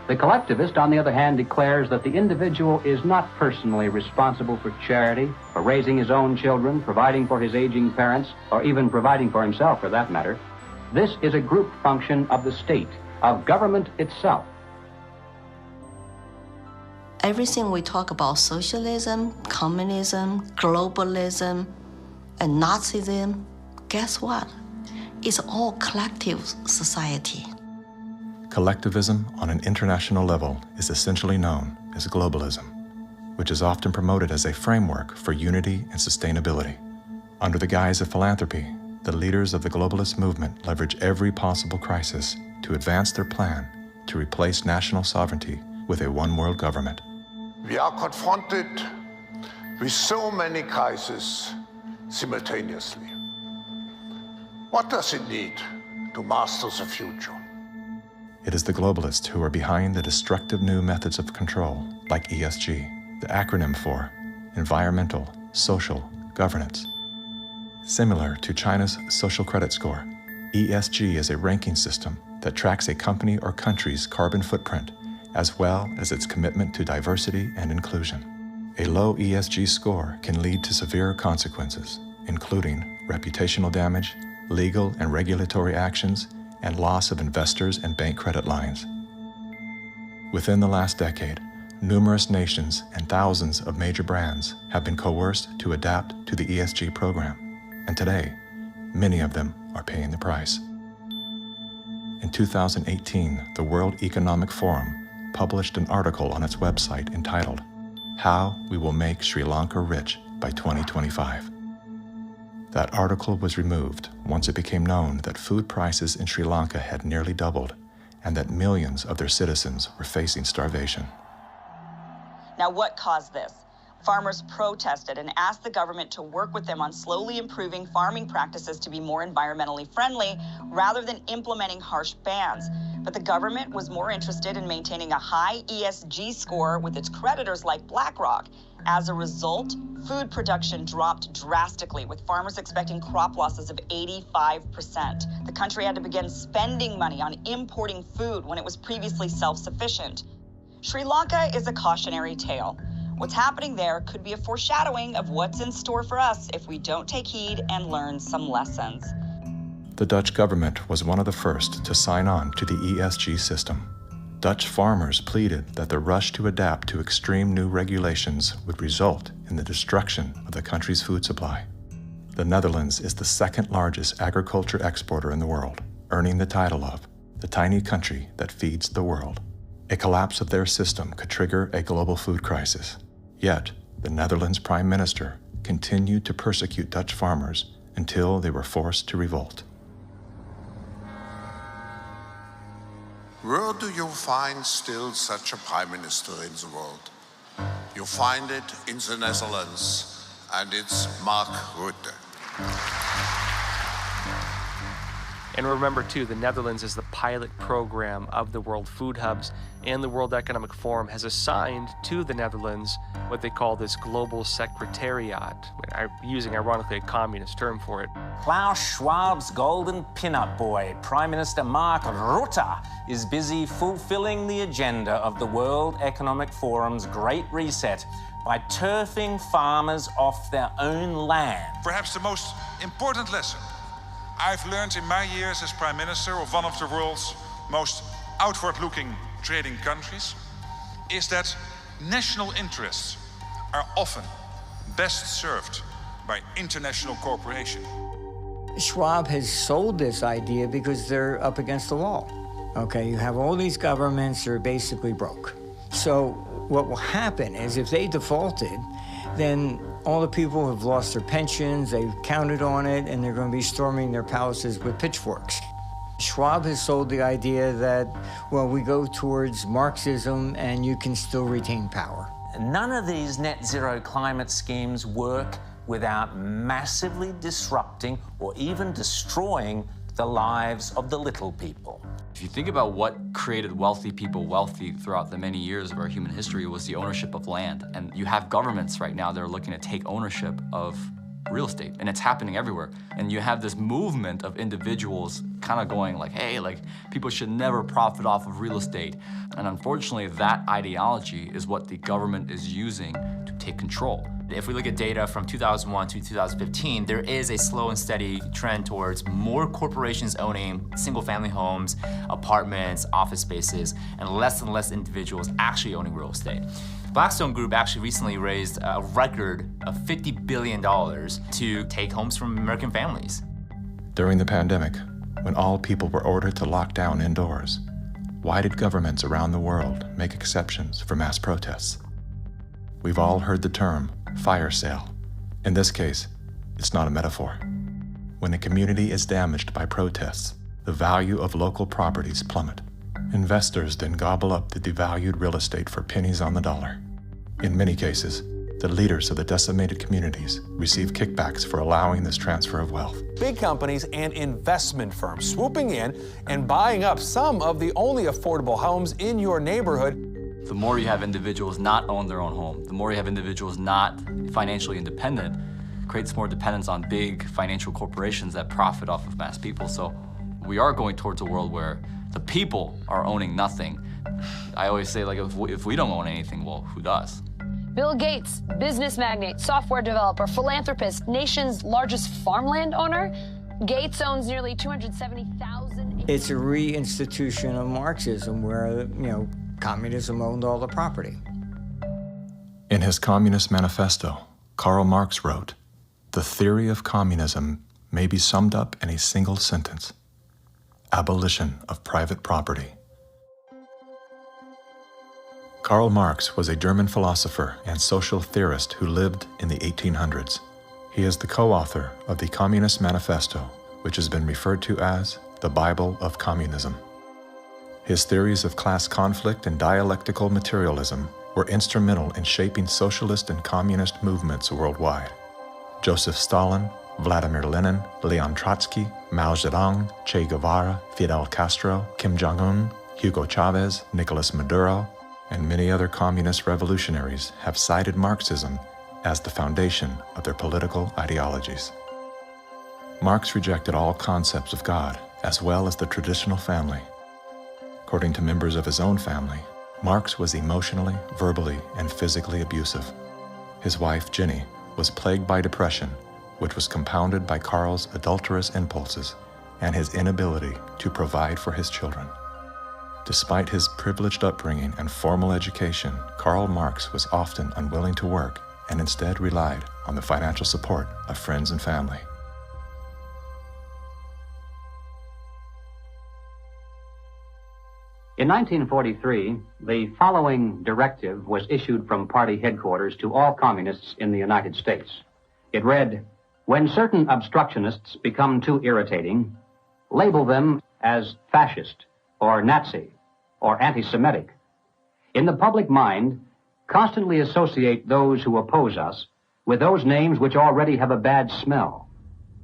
The collectivist, on the other hand, declares that the individual is not personally responsible for charity, for raising his own children, providing for his aging parents, or even providing for himself, for that matter. This is a group function of the state, of government itself. Everything we talk about, socialism, communism, globalism, and Nazism, guess what? It's all collective society. Collectivism on an international level is essentially known as globalism, which is often promoted as a framework for unity and sustainability. Under the guise of philanthropy, the leaders of the globalist movement leverage every possible crisis to advance their plan to replace national sovereignty with a one-world government. We are confronted with so many crises simultaneously. What does it need to master the future? It is the globalists who are behind the destructive new methods of control, like ESG, the acronym for Environmental, Social, Governance. Similar to China's social credit score, ESG is a ranking system that tracks a company or country's carbon footprint, as well as its commitment to diversity and inclusion. A low ESG score can lead to severe consequences, including reputational damage, legal and regulatory actions, and loss of investors and bank credit lines. Within the last decade, numerous nations and thousands of major brands have been coerced to adapt to the ESG program, and today, many of them are paying the price. In 2018, the World Economic Forum published an article on its website entitled, "How We Will Make Sri Lanka Rich by 2025. That article was removed once it became known that food prices in Sri Lanka had nearly doubled and that millions of their citizens were facing starvation. Now, what caused this? Farmers protested and asked the government to work with them on slowly improving farming practices to be more environmentally friendly rather than implementing harsh bans. But the government was more interested in maintaining a high ESG score with its creditors like BlackRock. As a result, food production dropped drastically, with farmers expecting crop losses of 85%. The country had to begin spending money on importing food when it was previously self-sufficient. Sri Lanka is a cautionary tale. What's happening there could be a foreshadowing of what's in store for us if we don't take heed and learn some lessons. The Dutch government was one of the first to sign on to the ESG system. Dutch farmers pleaded that the rush to adapt to extreme new regulations would result in the destruction of the country's food supply. The Netherlands is the second largest agriculture exporter in the world, earning the title of the tiny country that feeds the world. A collapse of their system could trigger a global food crisis. Yet, the Netherlands Prime Minister continued to persecute Dutch farmers until they were forced to revolt. Where do you find still such a prime minister in the world? You find it in the Netherlands, and it's Mark Rutte. And remember, too, the Netherlands is the pilot program of the World Food Hubs, and the World Economic Forum has assigned to the Netherlands what they call this Global Secretariat, using, ironically, a communist term for it. Klaus Schwab's golden pin-up boy, Prime Minister Mark Rutte, is busy fulfilling the agenda of the World Economic Forum's Great Reset by turfing farmers off their own land. Perhaps the most important lesson I've learned in my years as Prime Minister of one of the world's most outward-looking trading countries is that national interests are often best served by international cooperation. Schwab has sold this idea because they're up against the wall. Okay, you have all these governments that are basically broke. So what will happen is if they defaulted, then all the people have lost their pensions, they've counted on it, and they're going to be storming their palaces with pitchforks. Schwab has sold the idea that, well, we go towards Marxism and you can still retain power. None of these net zero climate schemes work without massively disrupting or even destroying the lives of the little people. If you think about what created wealthy people wealthy throughout the many years of our human history, it was the ownership of land. And you have governments right now that are looking to take ownership of real estate, and it's happening everywhere. And you have this movement of individuals kind of going like, hey, like people should never profit off of real estate. And unfortunately, that ideology is what the government is using to take control. If we look at data from 2001 to 2015, there is a slow and steady trend towards more corporations owning single-family homes, apartments, office spaces, and less individuals actually owning real estate. Blackstone Group actually recently raised a record of $50 billion to take homes from American families. During the pandemic, when all people were ordered to lock down indoors, why did governments around the world make exceptions for mass protests? We've all heard the term fire sale. In this case, it's not a metaphor. When a community is damaged by protests, the value of local properties plummet. Investors then gobble up the devalued real estate for pennies on the dollar. In many cases, the leaders of the decimated communities receive kickbacks for allowing this transfer of wealth. Big companies and investment firms swooping in and buying up some of the only affordable homes in your neighborhood. The more you have individuals not own their own home, the more you have individuals not financially independent, creates more dependence on big financial corporations that profit off of mass people. So we are going towards a world where the people are owning nothing. I always say, like, if we don't own anything, well, who does? Bill Gates, business magnate, software developer, philanthropist, nation's largest farmland owner. Gates owns nearly 270,000. It's a reinstitution of Marxism where, communism owned all the property. In his Communist Manifesto, Karl Marx wrote, "The theory of communism may be summed up in a single sentence: abolition of private property." Karl Marx was a German philosopher and social theorist who lived in the 1800s. He is the co-author of the Communist Manifesto, which has been referred to as the Bible of Communism. His theories of class conflict and dialectical materialism were instrumental in shaping socialist and communist movements worldwide. Joseph Stalin, Vladimir Lenin, Leon Trotsky, Mao Zedong, Che Guevara, Fidel Castro, Kim Jong-un, Hugo Chavez, Nicolas Maduro, and many other communist revolutionaries have cited Marxism as the foundation of their political ideologies. Marx rejected all concepts of God, as well as the traditional family. According to members of his own family, Marx was emotionally, verbally, and physically abusive. His wife, Jenny, was plagued by depression, which was compounded by Karl's adulterous impulses and his inability to provide for his children. Despite his privileged upbringing and formal education, Karl Marx was often unwilling to work and instead relied on the financial support of friends and family. In 1943, the following directive was issued from party headquarters to all communists in the United States. It read, "When certain obstructionists become too irritating, label them as fascist or Nazi or anti-Semitic. In the public mind, constantly associate those who oppose us with those names which already have a bad smell.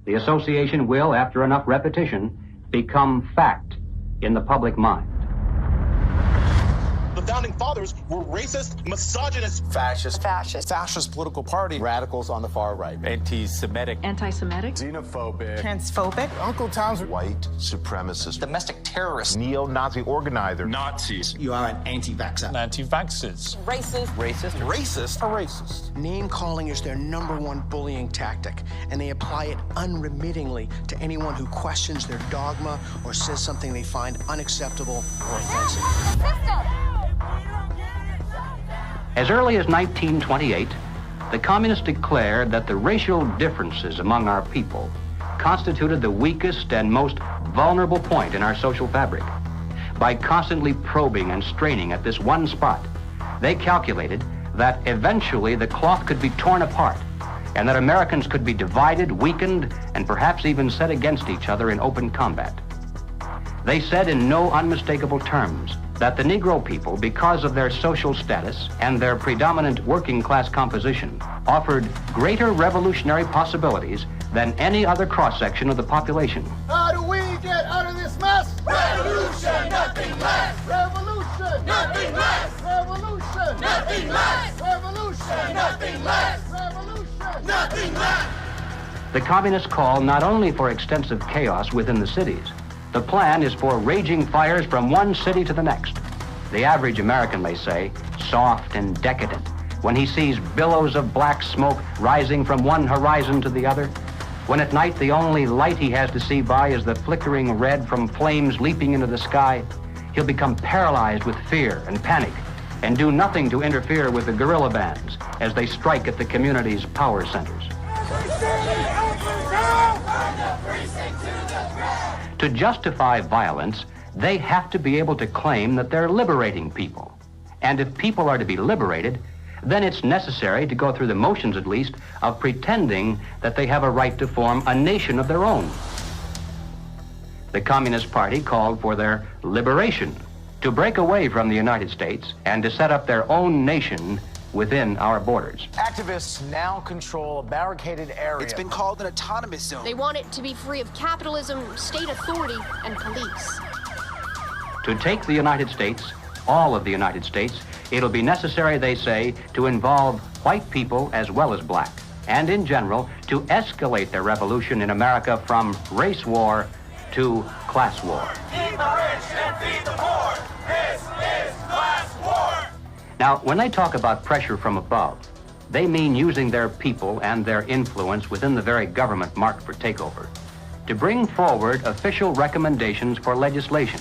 The association will, after enough repetition, become fact in the public mind." The founding fathers were racist, misogynist, Fascist political party, radicals on the far right, anti-Semitic, xenophobic, transphobic, Uncle Tom's White supremacist, domestic terrorist, neo-Nazi organizer, Nazis. You are an anti-vaxxer. anti-vaxxers, racist. Name calling is their #1 bullying tactic, and they apply it unremittingly to anyone who questions their dogma or says something they find unacceptable or offensive. As early as 1928, the communists declared that the racial differences among our people constituted the weakest and most vulnerable point in our social fabric. By constantly probing and straining at this one spot, they calculated that eventually the cloth could be torn apart and that Americans could be divided, weakened, and perhaps even set against each other in open combat. They said in no unmistakable terms that the Negro people, because of their social status and their predominant working class composition, offered greater revolutionary possibilities than any other cross-section of the population. How do we get out of this mess? Revolution, nothing less. Revolution, nothing less. Revolution, nothing less. Revolution, nothing less. Revolution, nothing less. The communists call not only for extensive chaos within the cities, the plan is for raging fires from one city to the next. The average American, they say, soft and decadent, when he sees billows of black smoke rising from one horizon to the other, when at night the only light he has to see by is the flickering red from flames leaping into the sky, he'll become paralyzed with fear and panic and do nothing to interfere with the guerrilla bands as they strike at the community's power centers. To justify violence, they have to be able to claim that they're liberating people. And if people are to be liberated, then it's necessary to go through the motions, at least, of pretending that they have a right to form a nation of their own. The Communist Party called for their liberation, to break away from the United States and to set up their own nation within our borders. Activists now control a barricaded area. It's been called an autonomous zone. They want it to be free of capitalism, state authority, and police. To take the United States, all of the United States, it'll be necessary, they say, to involve white people as well as black, and in general, to escalate their revolution in America from race war to class war. Feed the rich and feed the poor. This is class war. Now, when they talk about pressure from above, they mean using their people and their influence within the very government marked for takeover to bring forward official recommendations for legislation.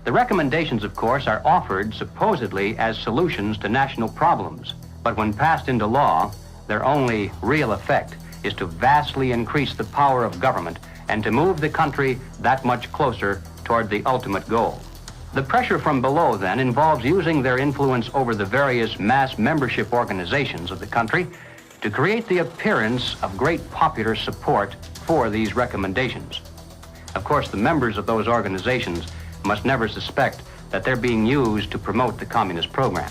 The recommendations, of course, are offered supposedly as solutions to national problems, but when passed into law, their only real effect is to vastly increase the power of government and to move the country that much closer toward the ultimate goal. The pressure from below, then, involves using their influence over the various mass membership organizations of the country to create the appearance of great popular support for these recommendations. Of course, the members of those organizations must never suspect that they're being used to promote the communist program.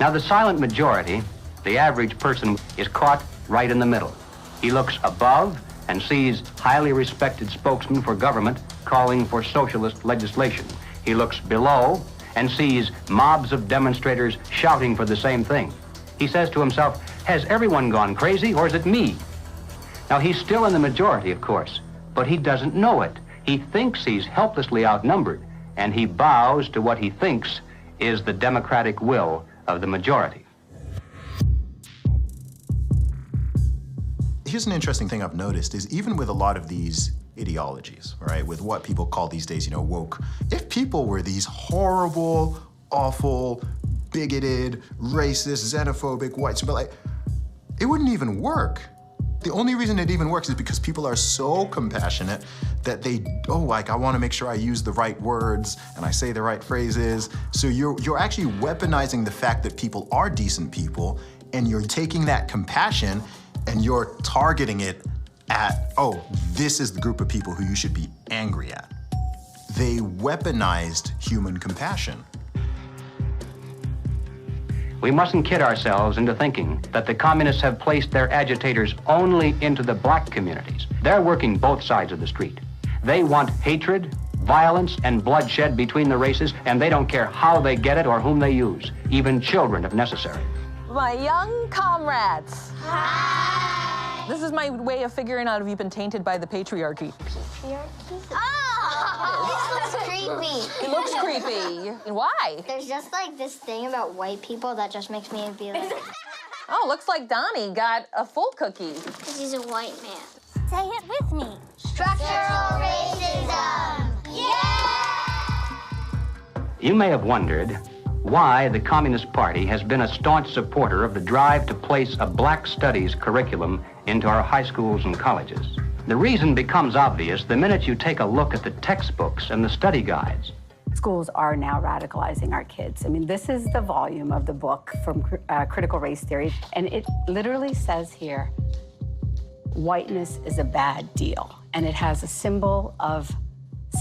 Now, the silent majority, the average person, is caught right in the middle. He looks above and sees highly respected spokesmen for government calling for socialist legislation. He looks below and sees mobs of demonstrators shouting for the same thing. He says to himself, has everyone gone crazy or is it me? Now, he's still in the majority, of course, but he doesn't know it. He thinks he's helplessly outnumbered, and he bows to what he thinks is the democratic will of the majority. Here's an interesting thing I've noticed is even with a lot of these ideologies, right, with what people call these days, woke, if people were these horrible, awful, bigoted, racist, xenophobic, white, it wouldn't even work. The only reason it even works is because people are so compassionate that they, I want to make sure I use the right words and I say the right phrases. So you're actually weaponizing the fact that people are decent people, and you're taking that compassion and you're targeting it at, this is the group of people who you should be angry at. They weaponized human compassion. We mustn't kid ourselves into thinking that the communists have placed their agitators only into the black communities. They're working both sides of the street. They want hatred, violence, and bloodshed between the races, and they don't care how they get it or whom they use, even children if necessary. My young comrades. Hi. This is my way of figuring out if you've been tainted by the patriarchy. This looks creepy. It looks creepy. Why? There's just like this thing about white people that just makes me be like... Oh, looks like Donnie got a full cookie. Because he's a white man. Say it with me. Structural racism. Yeah! You may have wondered why the Communist Party has been a staunch supporter of the drive to place a black studies curriculum into our high schools and colleges. The reason becomes obvious the minute you take a look at the textbooks and the study guides. Schools are now radicalizing our kids. I mean, this is the volume of the book from Critical Race Theory, and it literally says here, whiteness is a bad deal, and it has a symbol of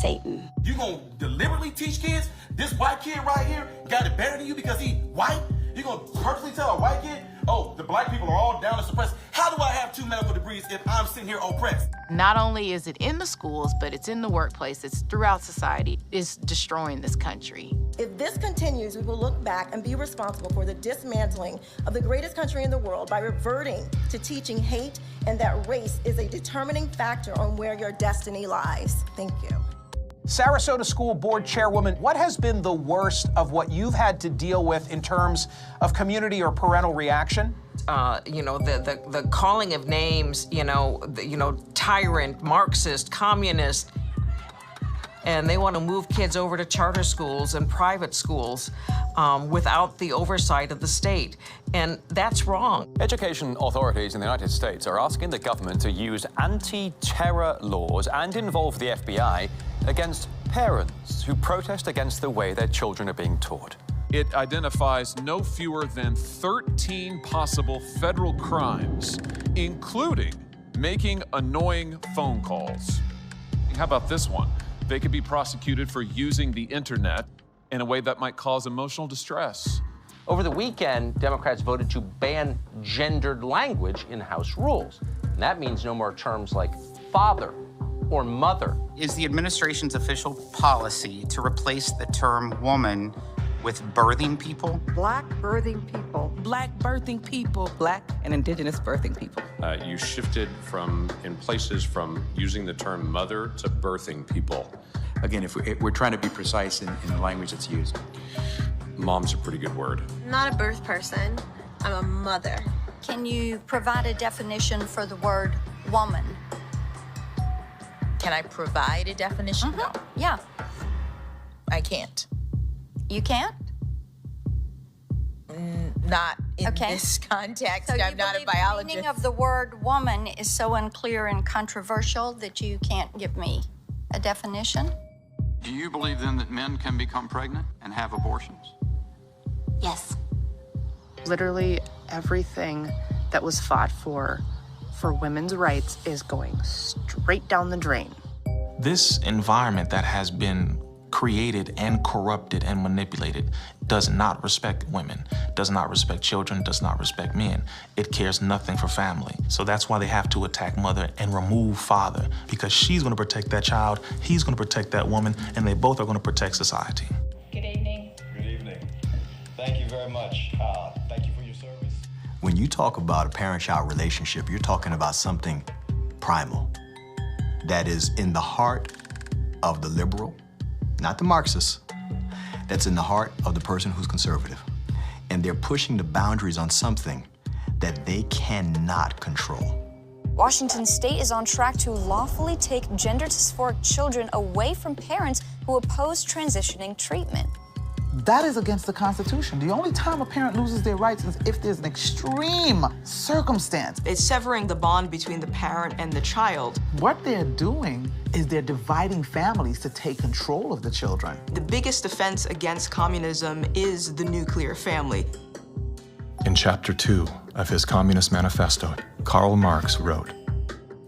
Satan. You gonna deliberately teach kids this white kid right here got it better than you because he white? You gonna purposely tell a white kid, oh, the black people are all down and suppressed. How do I have 2 medical degrees if I'm sitting here oppressed? Not only is it in the schools, but it's in the workplace, it's throughout society. It's destroying this country. If this continues, we will look back and be responsible for the dismantling of the greatest country in the world by reverting to teaching hate and that race is a determining factor on where your destiny lies. Thank you. Sarasota School Board Chairwoman, what has been the worst of what you've had to deal with in terms of community or parental reaction? The calling of names, tyrant, Marxist, communist, and they want to move kids over to charter schools and private schools without the oversight of the state. And that's wrong. Education authorities in the United States are asking the government to use anti-terror laws and involve the FBI against parents who protest against the way their children are being taught. It identifies no fewer than 13 possible federal crimes, including making annoying phone calls. How about this one? They could be prosecuted for using the internet in a way that might cause emotional distress. Over the weekend, Democrats voted to ban gendered language in House rules. And that means no more terms like father or mother. Is the administration's official policy to replace the term woman with birthing people? Black birthing people. Black birthing people. Black and indigenous birthing people. You shifted in places from using the term mother to if people. Again, if we're trying to be precise in the language that's used. Mom's a pretty good word. I'm not a birth person, I'm a mother. Can you provide a definition for the word woman? Can I provide a definition? No. Yeah. I can't. You can't? Not in this context. So I'm not a biologist. The meaning of the word woman is so unclear and controversial that you can't give me a definition? Do you believe then that men can become pregnant and have abortions? Yes. Literally everything that was fought for women's rights is going straight down the drain. This environment that has been created and corrupted and manipulated does not respect women, does not respect children, does not respect men. It cares nothing for family. So that's why they have to attack mother and remove father, because she's gonna protect that child, he's gonna protect that woman, and they both are gonna protect society. Good evening. Good evening. Thank you very much. Thank you for your service. When you talk about a parent-child relationship, you're talking about something primal that is in the heart of the liberal, not the Marxist, that's in the heart of the person who's conservative. And they're pushing the boundaries on something that they cannot control. Washington State is on track to lawfully take gender dysphoric children away from parents who oppose transitioning treatment. That is against the Constitution. The only time a parent loses their rights is if there's an extreme circumstance. It's severing the bond between the parent and the child. What they're doing is they're dividing families to take control of the children. The biggest offense against communism is the nuclear family. In Chapter 2 of his Communist Manifesto, Karl Marx wrote,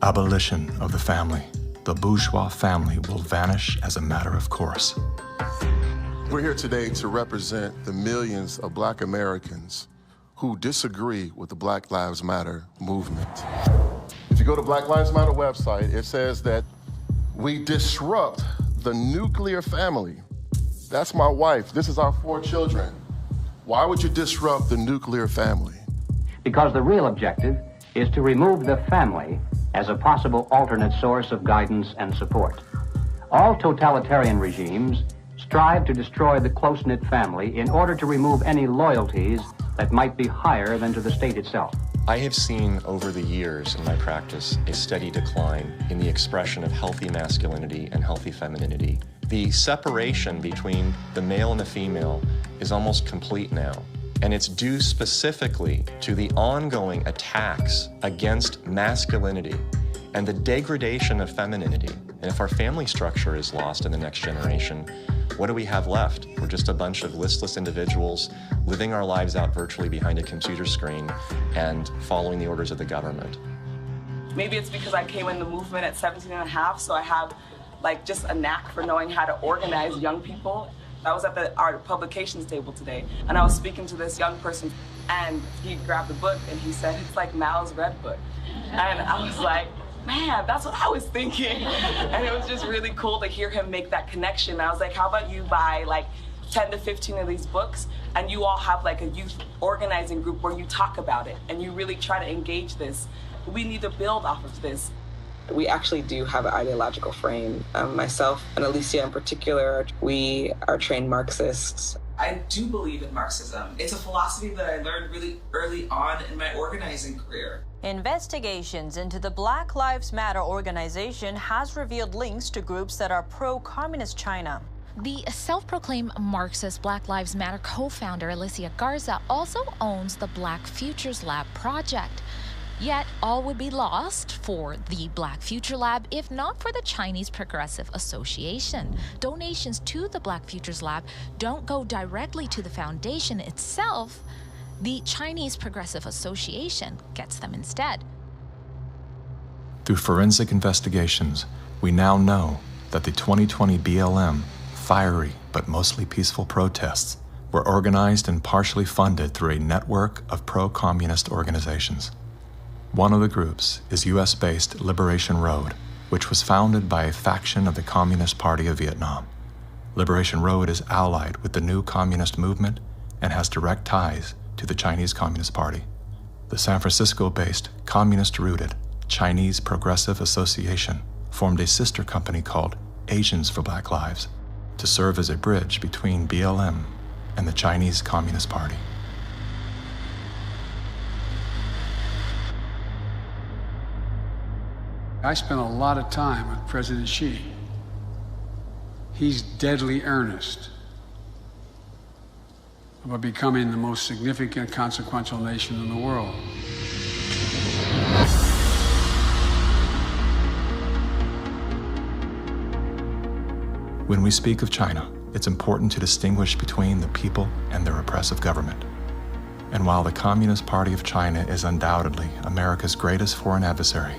"Abolition of the family. The bourgeois family will vanish as a matter of course." We're here today to represent the millions of Black Americans who disagree with the Black Lives Matter movement. If you go to Black Lives Matter website, it says that we disrupt the nuclear family. That's my wife. This is our 4 children. Why would you disrupt the nuclear family? Because the real objective is to remove the family as a possible alternate source of guidance and support. All totalitarian regimes strive to destroy the close-knit family in order to remove any loyalties that might be higher than to the state itself. I have seen over the years in my practice a steady decline in the expression of healthy masculinity and healthy femininity. The separation between the male and the female is almost complete now. And it's due specifically to the ongoing attacks against masculinity and the degradation of femininity. And if our family structure is lost in the next generation, what do we have left? We're just a bunch of listless individuals living our lives out virtually behind a computer screen and following the orders of the government. Maybe it's because I came in the movement at 17 and a half, so I have just a knack for knowing how to organize young people I was at our publications table today, and I was speaking to this young person, and he grabbed the book, and he said, it's like Mao's Red Book. And I was like, man, that's what I was thinking. And it was just really cool to hear him make that connection. I was like, how about you buy like 10 to 15 of these books, and you all have like a youth organizing group where you talk about it, and you really try to engage this. We need to build off of this. We actually do have an ideological frame. Myself and Alicia in particular, we are trained Marxists. I do believe in Marxism. It's a philosophy that I learned really early on in my organizing career. Investigations into the Black Lives Matter organization has revealed links to groups that are pro-communist China. The self-proclaimed Marxist Black Lives Matter co-founder Alicia Garza also owns the Black Futures Lab project. Yet, all would be lost for the Black Future Lab if not for the Chinese Progressive Association. Donations to the Black Futures Lab don't go directly to the foundation itself. The Chinese Progressive Association gets them instead. Through forensic investigations, we now know that the 2020 BLM fiery but mostly peaceful protests were organized and partially funded through a network of pro-communist organizations. One of the groups is US-based Liberation Road, which was founded by a faction of the Communist Party of Vietnam. Liberation Road is allied with the new communist movement and has direct ties to the Chinese Communist Party. The San Francisco-based, communist-rooted Chinese Progressive Association formed a sister company called Asians for Black Lives to serve as a bridge between BLM and the Chinese Communist Party. I spent a lot of time with President Xi. He's deadly earnest about becoming the most significant, consequential nation in the world. When we speak of China, it's important to distinguish between the people and their oppressive government. And while the Communist Party of China is undoubtedly America's greatest foreign adversary,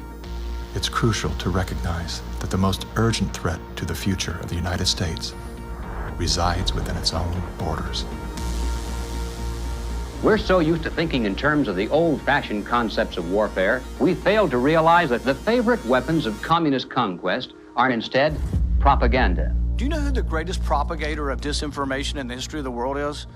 it's crucial to recognize that the most urgent threat to the future of the United States resides within its own borders. We're so used to thinking in terms of the old-fashioned concepts of warfare, we fail to realize that the favorite weapons of communist conquest are instead propaganda. Do you know who the greatest propagator of disinformation in the history of the world is?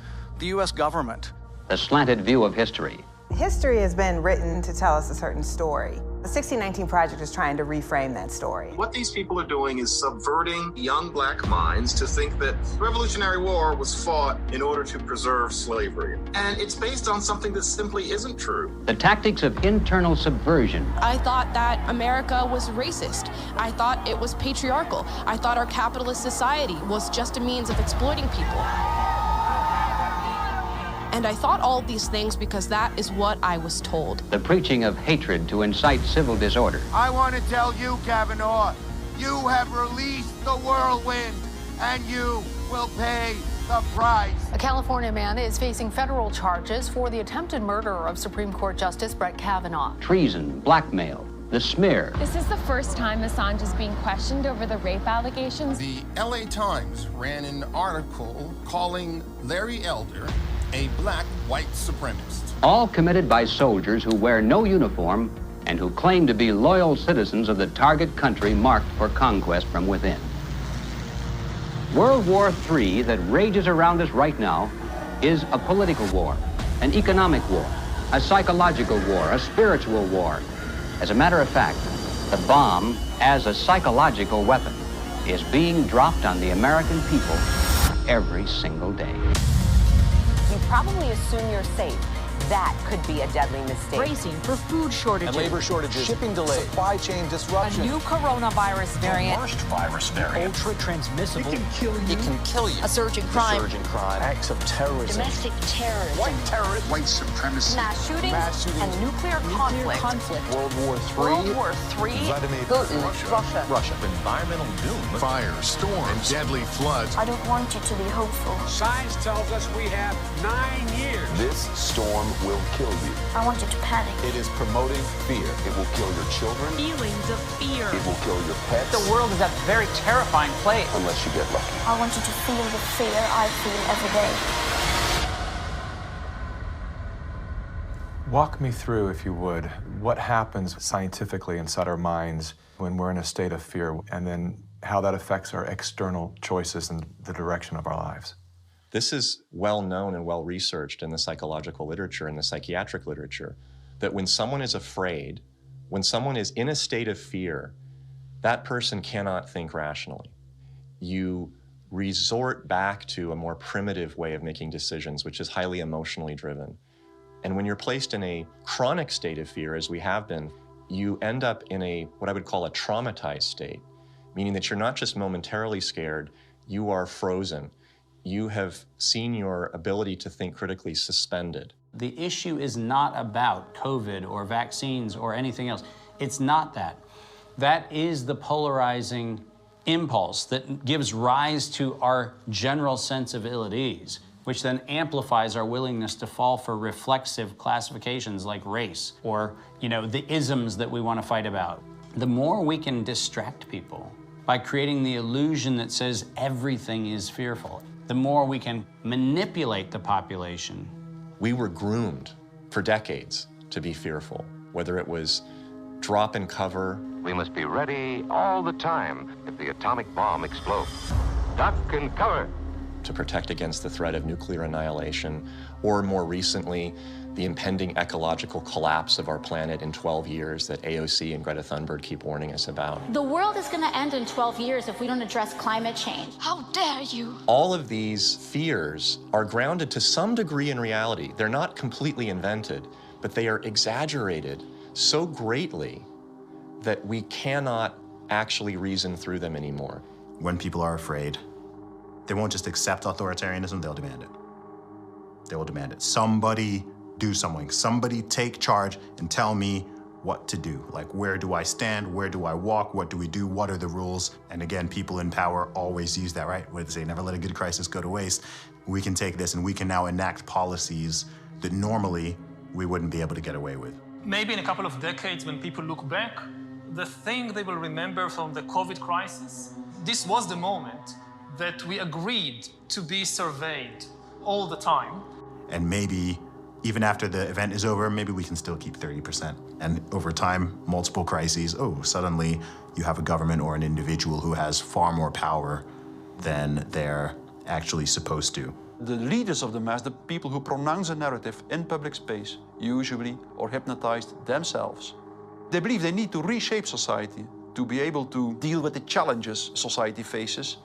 The U.S. government. The slanted view of history. History has been written to tell us a certain story. The 1619 Project is trying to reframe that story. What these people are doing is subverting young black minds to think that the Revolutionary War was fought in order to preserve slavery. And it's based on something that simply isn't true. The tactics of internal subversion. I thought that America was racist. I thought it was patriarchal. I thought our capitalist society was just a means of exploiting people. And I thought all of these things because that is what I was told. The preaching of hatred to incite civil disorder. I want to tell you, Kavanaugh, you have released the whirlwind, and you will pay the price. A California man is facing federal charges for the attempted murder of Supreme Court Justice Brett Kavanaugh. Treason, blackmail, the smear. This is the first time Assange is being questioned over the rape allegations. The LA Times ran an article calling Larry Elder a black white supremacist. All committed by soldiers who wear no uniform and who claim to be loyal citizens of the target country marked for conquest from within. World War III that rages around us right now is a political war, an economic war, a psychological war, a spiritual war. As a matter of fact, the bomb, as a psychological weapon, is being dropped on the American people every single day. You probably assume you're safe. That could be a deadly mistake. Bracing for food shortages. And labor shortages. Shipping delays. Supply chain disruption. A new coronavirus variant. The worst virus variant. Ultra transmissible. It can kill you. It can kill you. A surge in crime. Acts of terrorism. Domestic terrorism. White terrorism. White supremacy. Mass shootings. And nuclear conflict. World War III. World War III. Vladimir Putin. Russia. Environmental doom. Fire, storms, and deadly floods. I don't want you to be hopeful. Science tells us we have 9 years. This storm will kill you. I want you to panic. It is promoting fear. It will kill your children. Feelings of fear. It will kill your pets. The world is a very terrifying place. Unless you get lucky. I want you to feel the fear I feel every day. Walk me through, if you would, what happens scientifically inside our minds when we're in a state of fear, and then how that affects our external choices and the direction of our lives. This is well known and well researched in the psychological literature and the psychiatric literature, that when someone is afraid, when someone is in a state of fear, that person cannot think rationally. You resort back to a more primitive way of making decisions, which is highly emotionally driven. And when you're placed in a chronic state of fear, as we have been, you end up in a, what I would call a traumatized state, meaning that you're not just momentarily scared, you are frozen. You have seen your ability to think critically suspended. The issue is not about COVID or vaccines or anything else. It's not that. That is the polarizing impulse that gives rise to our general sense of ill at ease, which then amplifies our willingness to fall for reflexive classifications like race or, the isms that we want to fight about. The more we can distract people by creating the illusion that says everything is fearful, the more we can manipulate the population. We were groomed for decades to be fearful, whether it was drop and cover. We must be ready all the time if the atomic bomb explodes. Duck and cover. To protect against the threat of nuclear annihilation, or more recently, the impending ecological collapse of our planet in 12 years that AOC and Greta Thunberg keep warning us about. The world is going to end in 12 years if we don't address climate change. How dare you? All of these fears are grounded to some degree in reality. They're not completely invented, but they are exaggerated so greatly that we cannot actually reason through them anymore. When people are afraid, they won't just accept authoritarianism, they'll demand it. They will demand it. Somebody do something. Somebody take charge and tell me what to do. Like, where do I stand? Where do I walk? What do we do? What are the rules? And again, people in power always use that, right? What do they say? Never let a good crisis go to waste. We can take this and we can now enact policies that normally we wouldn't be able to get away with. Maybe in a couple of decades, when people look back, the thing they will remember from the COVID crisis, this was the moment that we agreed to be surveyed all the time. And maybe even after the event is over, maybe we can still keep 30%. And over time, multiple crises, suddenly you have a government or an individual who has far more power than they're actually supposed to. The leaders of the mass, the people who pronounce a narrative in public space, usually are hypnotized themselves. They believe they need to reshape society to be able to deal with the challenges society faces.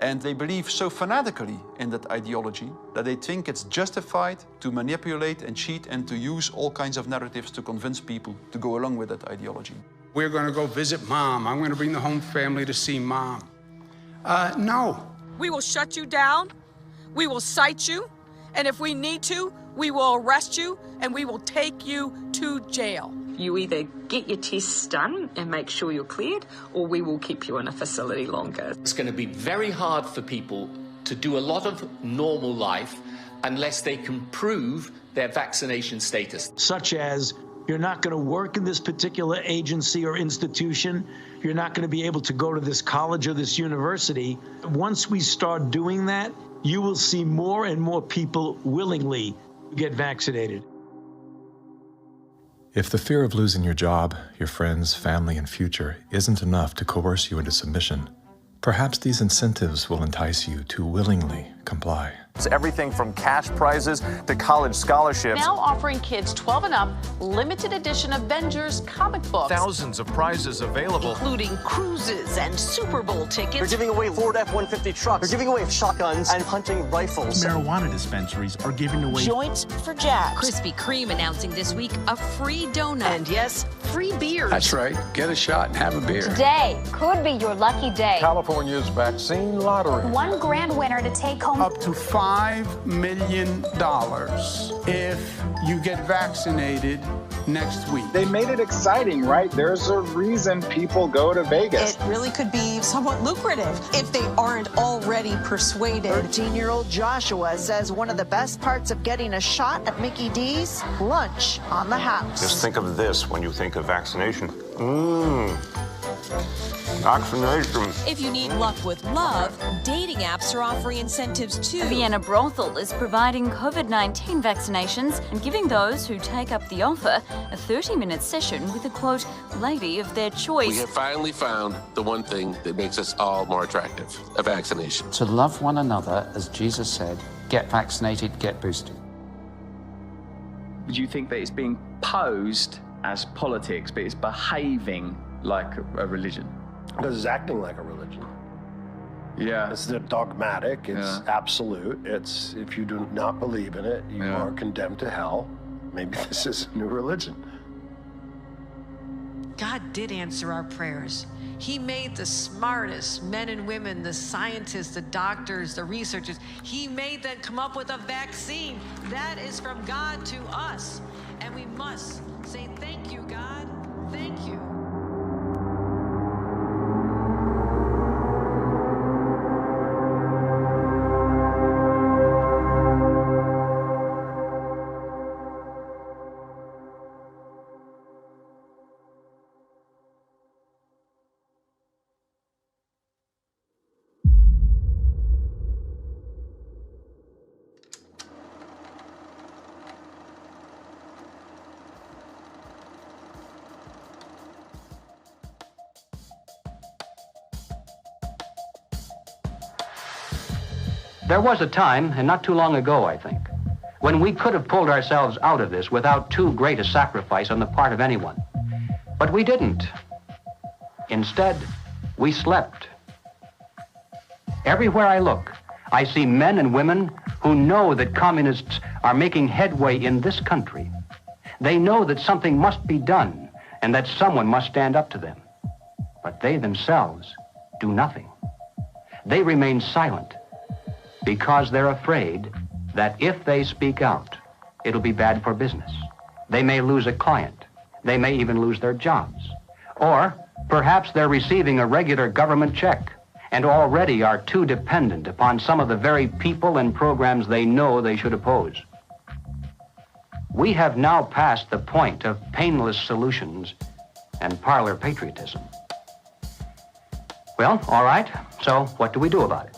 And they believe so fanatically in that ideology that they think it's justified to manipulate and cheat and to use all kinds of narratives to convince people to go along with that ideology. We're going to go visit Mom. I'm going to bring the home family to see Mom. No. We will shut you down. We will cite you. And if we need to, we will arrest you and we will take you to jail. You either get your tests done and make sure you're cleared, or we will keep you in a facility longer. It's going to be very hard for people to do a lot of normal life unless they can prove their vaccination status. Such as, you're not going to work in this particular agency or institution, you're not going to be able to go to this college or this university. Once we start doing that, you will see more and more people willingly get vaccinated. If the fear of losing your job, your friends, family, and future isn't enough to coerce you into submission, perhaps these incentives will entice you to willingly comply. It's everything from cash prizes to college scholarships. Now offering kids 12 and up limited edition Avengers comic books. Thousands of prizes available, including cruises and Super Bowl tickets. They're giving away Ford F-150 trucks. They're giving away shotguns and hunting rifles. Marijuana dispensaries are giving away joints for jabs. Krispy Kreme announcing this week a free donut. And yes, free beers. That's right. Get a shot and have a beer. Today could be your lucky day. California's vaccine lottery. One grand winner to take home up to $5 $5 million if you get vaccinated next week. They made it exciting, right? There's a reason people go to Vegas. It really could be somewhat lucrative if they aren't already persuaded. 13-year-old Joshua says one of the best parts of getting a shot at Mickey D's, lunch on the house. Just think of this when you think of vaccination. Vaccination. If you need luck with love, dating apps are offering incentives too. Vienna Brothel is providing COVID-19 vaccinations and giving those who take up the offer a 30-minute session with a, quote, lady of their choice. We have finally found the one thing that makes us all more attractive, a vaccination. To love one another, as Jesus said, get vaccinated, get boosted. Do you think that it's being posed as politics, but it's behaving like a religion? Because it's acting like a religion. Yeah. It's dogmatic, it's absolute. It's, if you do not believe in it, you are condemned to hell. Maybe this is a new religion. God did answer our prayers. He made the smartest men and women, the scientists, the doctors, the researchers. He made them come up with a vaccine. That is from God to us. And we must say, thank you, God. Thank you. There was a time, and not too long ago, I think, when we could have pulled ourselves out of this without too great a sacrifice on the part of anyone. But we didn't. Instead, we slept. Everywhere I look, I see men and women who know that communists are making headway in this country. They know that something must be done and that someone must stand up to them. But they themselves do nothing. They remain silent because they're afraid that if they speak out, it'll be bad for business. They may lose a client. They may even lose their jobs. Or perhaps they're receiving a regular government check and already are too dependent upon some of the very people and programs they know they should oppose. We have now passed the point of painless solutions and parlor patriotism. Well, all right, so what do we do about it?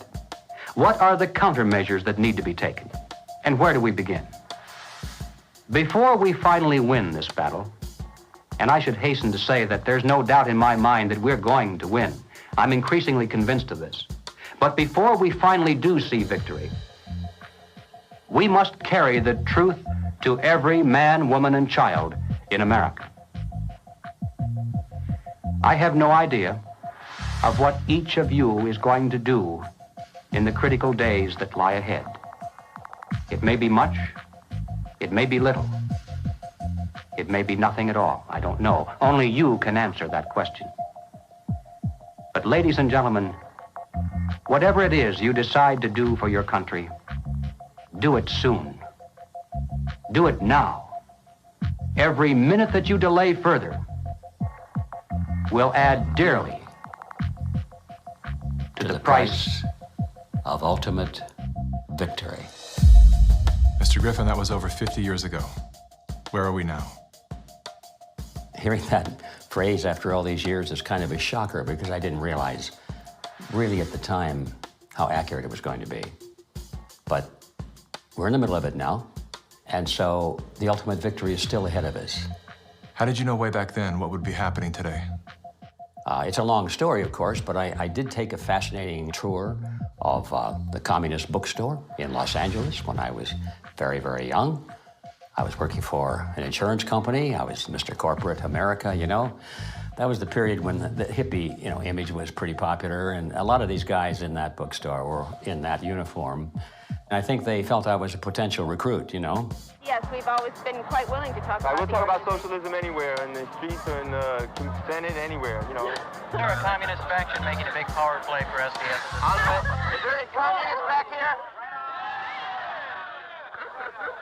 What are the countermeasures that need to be taken? And where do we begin? Before we finally win this battle, and I should hasten to say that there's no doubt in my mind that we're going to win. I'm increasingly convinced of this. But before we finally do see victory, we must carry the truth to every man, woman, and child in America. I have no idea of what each of you is going to do in the critical days that lie ahead. It may be much, it may be little, it may be nothing at all. I don't know. Only you can answer that question. But ladies and gentlemen, whatever it is you decide to do for your country, do it soon. Do it now. Every minute that you delay further will add dearly to the price of ultimate victory. Mr. Griffin, that was over 50 years ago. Where are we now? Hearing that phrase after all these years is kind of a shocker because I didn't realize really at the time how accurate it was going to be. But we're in the middle of it now, and so the ultimate victory is still ahead of us. How did you know way back then what would be happening today? It's a long story, of course, but I did take a fascinating tour of the Communist Bookstore in Los Angeles when I was very, very young. I was working for an insurance company. I was Mr. Corporate America, you know. That was the period when the hippie, image was pretty popular, and a lot of these guys in that bookstore were in that uniform. And I think they felt I was a potential recruit, Yes, we've always been quite willing to talk about We'll talk about socialism anywhere, in the streets or in the Senate, anywhere, They're a communist faction making a big power play for SDS. Is there any communists back here?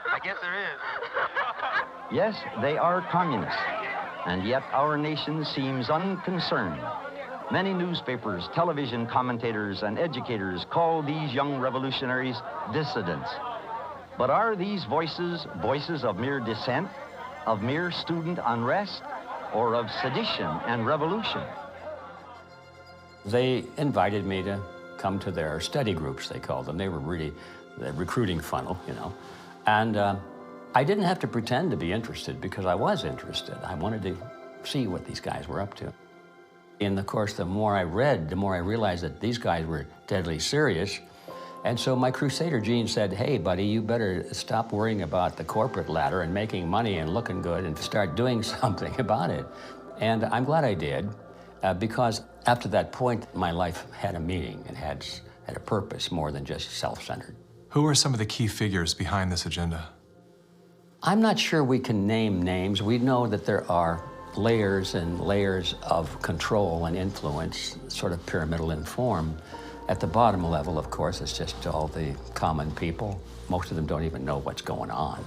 I guess there is. Yes, they are communists, and yet our nation seems unconcerned. Many newspapers, television commentators, and educators call these young revolutionaries dissidents. But are these voices voices of mere dissent, of mere student unrest, or of sedition and revolution? They invited me to come to their study groups, they called them. They were really the recruiting funnel, you know. And I didn't have to pretend to be interested because I was interested. I wanted to see what these guys were up to. And of course, the more I read, the more I realized that these guys were deadly serious. And so my crusader gene said, hey, buddy, you better stop worrying about the corporate ladder and making money and looking good and start doing something about it. And I'm glad I did, because after that point, my life had a meaning and had a purpose more than just self-centered. Who are some of the key figures behind this agenda? I'm not sure we can name names. We know that there are layers and layers of control and influence, sort of pyramidal in form. At the bottom level, of course, it's just all the common people. Most of them don't even know what's going on.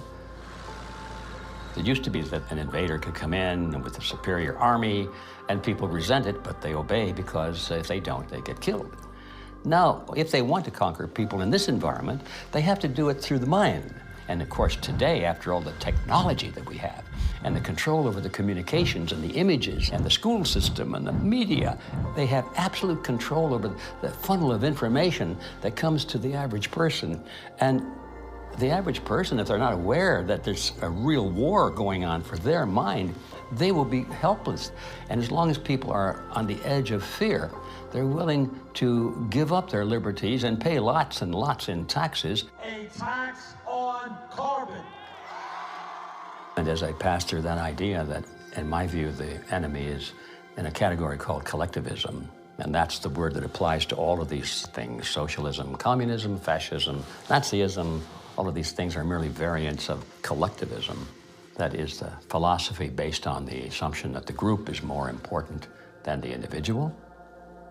It used to be that an invader could come in with a superior army, and people resent it, but they obey because if they don't, they get killed. Now, if they want to conquer people in this environment, they have to do it through the mind. And of course, today, after all the technology that we have, and the control over the communications and the images and the school system and the media, they have absolute control over the funnel of information that comes to the average person. And the average person, if they're not aware that there's a real war going on for their mind, they will be helpless. And as long as people are on the edge of fear, they're willing to give up their liberties and pay lots and lots in taxes. A tax on carbon. And as I passed through that idea that, in my view, the enemy is in a category called collectivism, and that's the word that applies to all of these things: socialism, communism, fascism, Nazism. All of these things are merely variants of collectivism. That is the philosophy based on the assumption that the group is more important than the individual,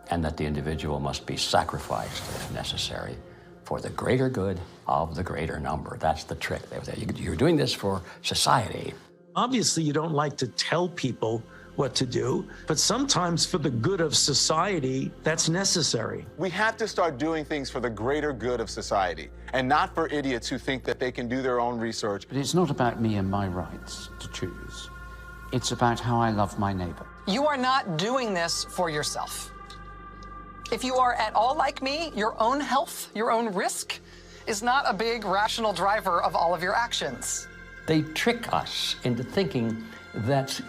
and that the individual must be sacrificed, if necessary, for the greater good of the greater number. That's the trick. You're doing this for society. Obviously, you don't like to tell people what to do, but sometimes for the good of society, that's necessary. We have to start doing things for the greater good of society, and not for idiots who think that they can do their own research. But it's not about me and my rights to choose. It's about how I love my neighbor. You are not doing this for yourself. If you are at all like me, your own health, your own risk, is not a big rational driver of all of your actions. They trick us into thinking that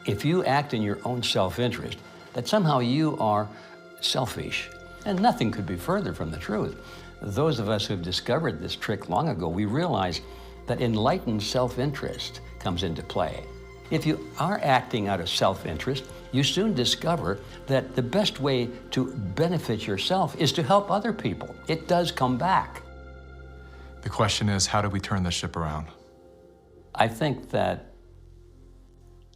if you act in your own self-interest, that somehow you are selfish. And nothing could be further from the truth. Those of us who've discovered this trick long ago, we realize that enlightened self-interest comes into play. If you are acting out of self-interest, you soon discover that the best way to benefit yourself is to help other people. It does come back. The question is, how do we turn this ship around? I think that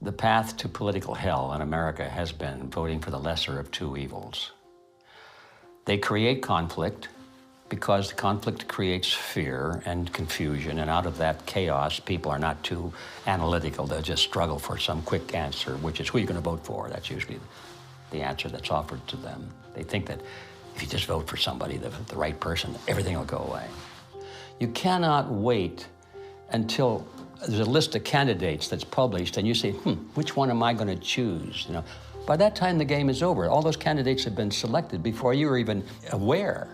the path to political hell in America has been voting for the lesser of two evils. They create conflict because conflict creates fear and confusion, and out of that chaos, people are not too analytical. They'll just struggle for some quick answer, which is who you're going to vote for. That's usually the answer that's offered to them. They think that if you just vote for somebody, the right person, everything will go away. You cannot wait until there's a list of candidates that's published and you say, which one am I going to choose? You know, by that time, the game is over. All those candidates have been selected before you were even aware.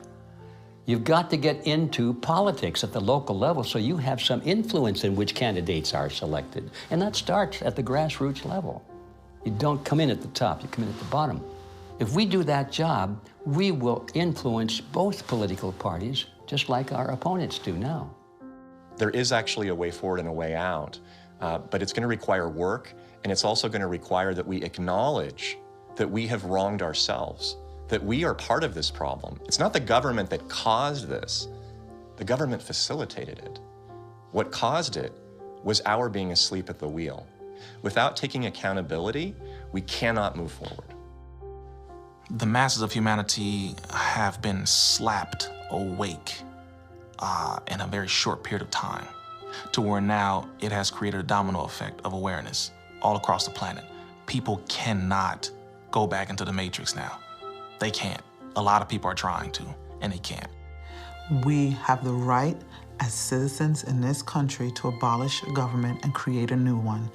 You've got to get into politics at the local level so you have some influence in which candidates are selected. And that starts at the grassroots level. You don't come in at the top, you come in at the bottom. If we do that job, we will influence both political parties just like our opponents do now. There is actually a way forward and a way out, but it's going to require work, and it's also going to require that we acknowledge that we have wronged ourselves, that we are part of this problem. It's not the government that caused this. The government facilitated it. What caused it was our being asleep at the wheel. Without taking accountability, we cannot move forward. The masses of humanity have been slapped awake in a very short period of time. to where now it has created a domino effect of awareness all across the planet. People cannot go back into the matrix now. They can't. A lot of people are trying to, and they can't. We have the right as citizens in this country to abolish government and create a new one.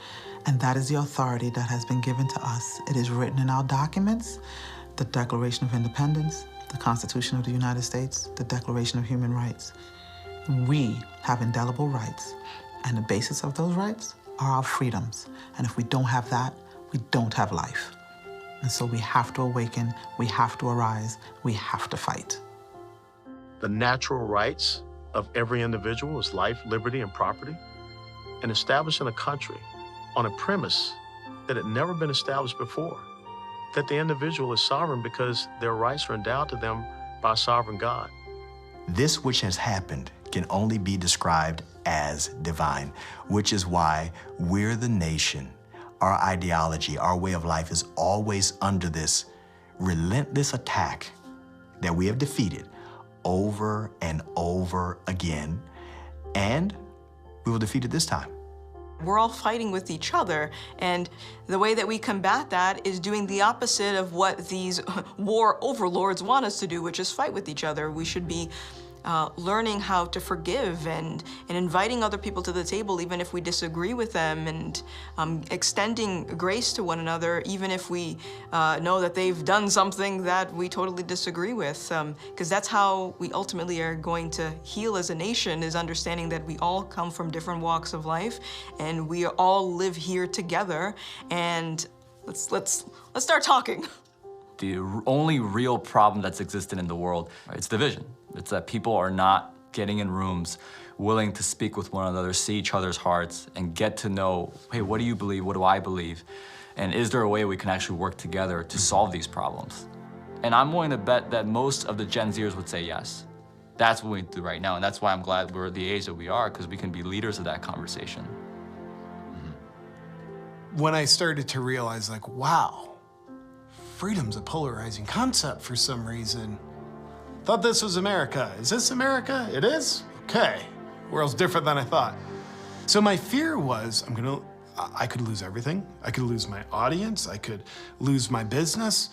And that is the authority that has been given to us. It is written in our documents, the Declaration of Independence, the Constitution of the United States, the Declaration of Human Rights. We have indelible rights, and the basis of those rights are our freedoms. And if we don't have that, we don't have life. And so we have to awaken, we have to arise, we have to fight. The natural rights of every individual is life, liberty, and property, and establishing a country on a premise that had never been established before, that the individual is sovereign because their rights are endowed to them by a sovereign God. This which has happened can only be described as divine, which is why we're the nation. Our ideology, our way of life is always under this relentless attack that we have defeated over and over again, and we will defeat it this time. We're all fighting with each other, and the way that we combat that is doing the opposite of what these war overlords want us to do, which is fight with each other. We should be learning how to forgive and inviting other people to the table even if we disagree with them, and extending grace to one another even if we know that they've done something that we totally disagree with, because that's how we ultimately are going to heal as a nation, is understanding that we all come from different walks of life and we all live here together, and let's start talking. The only real problem that's existed in the world, it's division. It's that people are not getting in rooms, willing to speak with one another, see each other's hearts, and get to know, hey, what do you believe? What do I believe? And is there a way we can actually work together to solve these problems? And I'm willing to bet that most of the Gen Zers would say yes. That's what we do right now, and that's why I'm glad we're at the age that we are, because we can be leaders of that conversation. When I started to realize, like, wow, freedom's a polarizing concept for some reason. Thought this was America. Is this America? It is? Okay. World's different than I thought. So my fear was, I could lose everything. I could lose my audience. I could lose my business.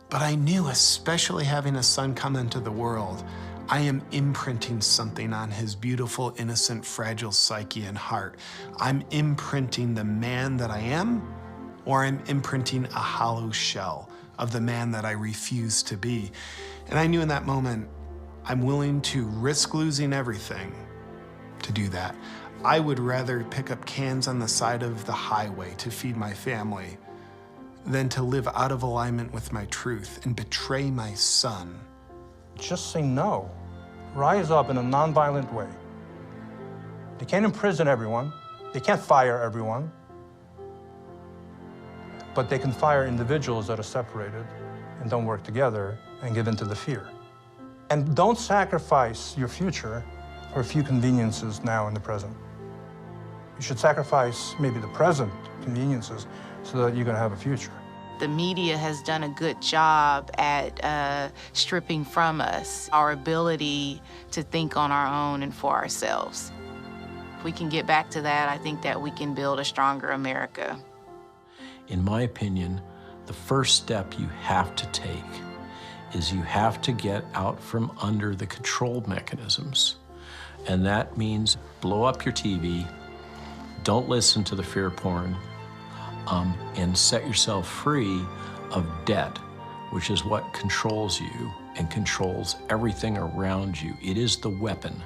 But I knew, especially having a son come into the world, I am imprinting something on his beautiful, innocent, fragile psyche and heart. I'm imprinting the man that I am, or I'm imprinting a hollow shell of the man that I refuse to be. And I knew in that moment, I'm willing to risk losing everything to do that. I would rather pick up cans on the side of the highway to feed my family than to live out of alignment with my truth and betray my son. Just say no. Rise up in a nonviolent way. They can't imprison everyone. They can't fire everyone. But they can fire individuals that are separated and don't work together and give in to the fear. And don't sacrifice your future for a few conveniences now in the present. You should sacrifice maybe the present conveniences so that you're going to have a future. The media has done a good job at stripping from us our ability to think on our own and for ourselves. If we can get back to that, I think that we can build a stronger America. In my opinion, the first step you have to take is you have to get out from under the control mechanisms. And that means blow up your TV, don't listen to the fear porn, and set yourself free of debt, which is what controls you and controls everything around you. It is the weapon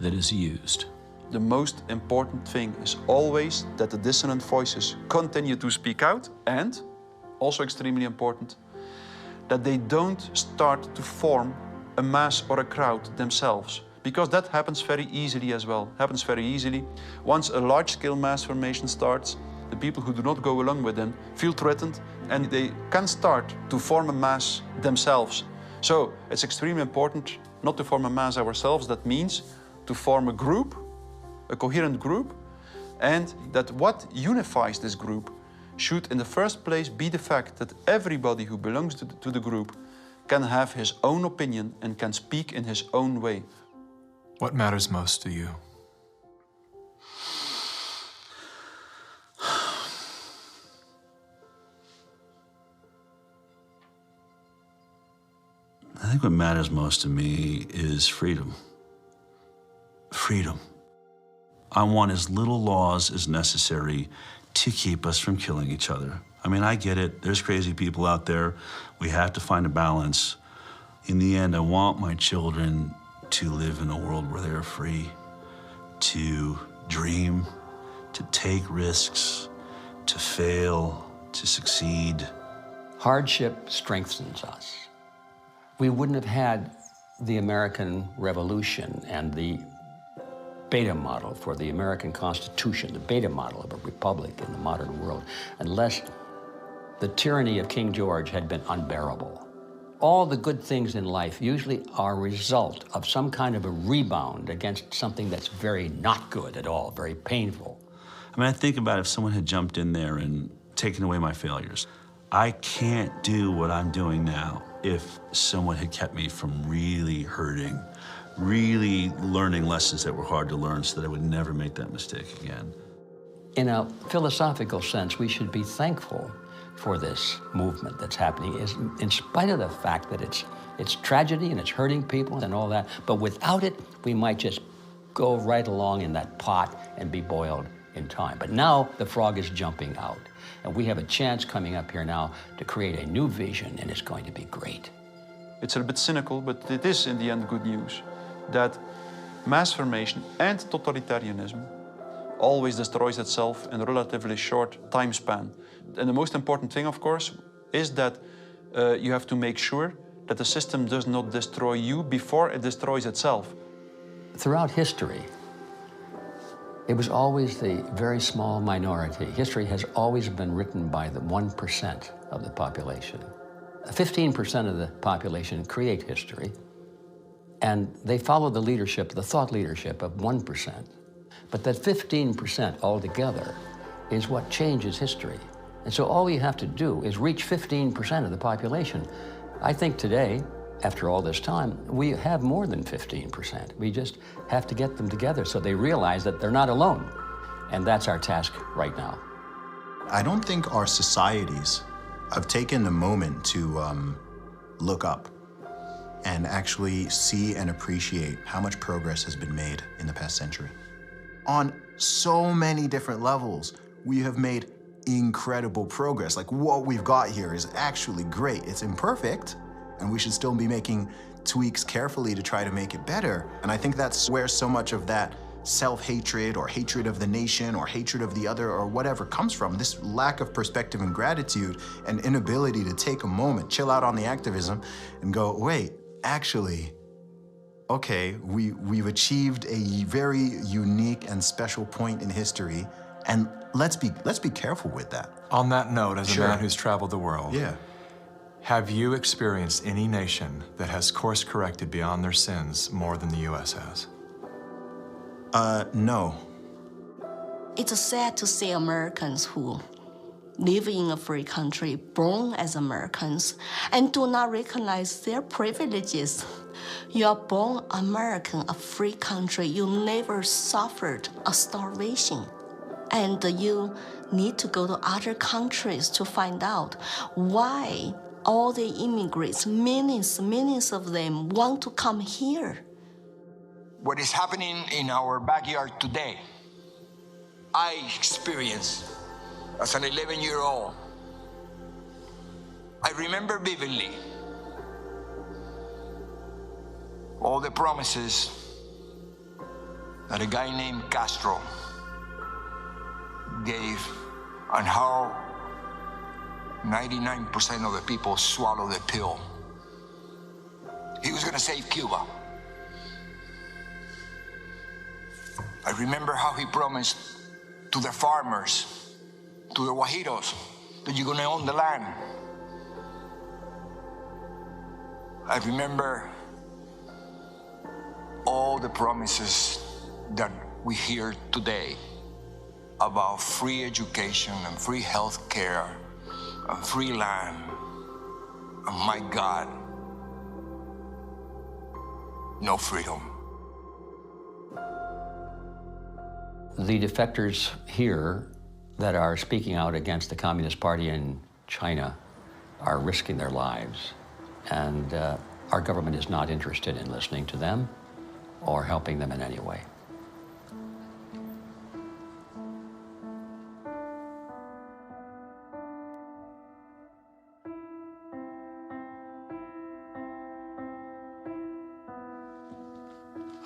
that is used. The most important thing is always that the dissonant voices continue to speak out, and, also extremely important, that they don't start to form a mass or a crowd themselves. Because that happens very easily as well, happens very easily. Once a large-scale mass formation starts, the people who do not go along with them feel threatened, and they can start to form a mass themselves. So it's extremely important not to form a mass ourselves. That means to form a group, a coherent group, and that what unifies this group should in the first place be the fact that everybody who belongs to the group can have his own opinion and can speak in his own way. What matters most to you? I think what matters most to me is freedom. Freedom. I want as little laws as necessary to keep us from killing each other. I mean, I get it. There's crazy people out there. We have to find a balance. In the end, I want my children to live in a world where they're free to dream, to take risks, to fail, to succeed. Hardship strengthens us. We wouldn't have had the American Revolution and the beta model for the American Constitution, the beta model of a republic in the modern world, unless the tyranny of King George had been unbearable. All the good things in life usually are a result of some kind of a rebound against something that's very not good at all, very painful. I mean, I think about if someone had jumped in there and taken away my failures. I can't do what I'm doing now if someone had kept me from really hurting, really learning lessons that were hard to learn so that I would never make that mistake again. In a philosophical sense, we should be thankful for this movement that's happening, in spite of the fact that it's tragedy and it's hurting people and all that, but without it, we might just go right along in that pot and be boiled in time. But now the frog is jumping out, and we have a chance coming up here now to create a new vision, and it's going to be great. It's a bit cynical, but it is in the end good news that mass formation and totalitarianism always destroys itself in a relatively short time span. And the most important thing, of course, is that you have to make sure that the system does not destroy you before it destroys itself. Throughout history, it was always the very small minority. History has always been written by the 1% of the population. 15% of the population create history, and they follow the leadership, the thought leadership of 1%. But that 15% altogether is what changes history. And so all we have to do is reach 15% of the population. I think today, after all this time, we have more than 15%. We just have to get them together so they realize that they're not alone. And that's our task right now. I don't think our societies have taken the moment to look up and actually see and appreciate how much progress has been made in the past century. On so many different levels, we have made incredible progress. Like, what we've got here is actually great. It's imperfect, and we should still be making tweaks carefully to try to make it better. And I think that's where so much of that self-hatred or hatred of the nation or hatred of the other or whatever comes from. This lack of perspective and gratitude and inability to take a moment, chill out on the activism and go, wait, actually, okay, we've achieved a very unique and special point in history, and let's be careful with that. On that note, as Sure. a man who's traveled the world, Yeah. have you experienced any nation that has course-corrected beyond their sins more than the U.S. has? No. It's sad to see Americans who live in a free country, born as Americans, and do not recognize their privileges. You are born American, a free country. You never suffered a starvation. And you need to go to other countries to find out why all the immigrants, millions of them, want to come here. What is happening in our backyard today, I experienced as an 11-year-old. I remember vividly all the promises that a guy named Castro gave and how 99% of the people swallowed the pill. He was gonna save Cuba. I remember how he promised to the farmers, to the Guajiros, that you're gonna own the land. I remember all the promises that we hear today about free education and free health care and free land. And my God, no freedom. The defectors here that are speaking out against the Communist Party in China are risking their lives. And Our government is not interested in listening to them or helping them in any way.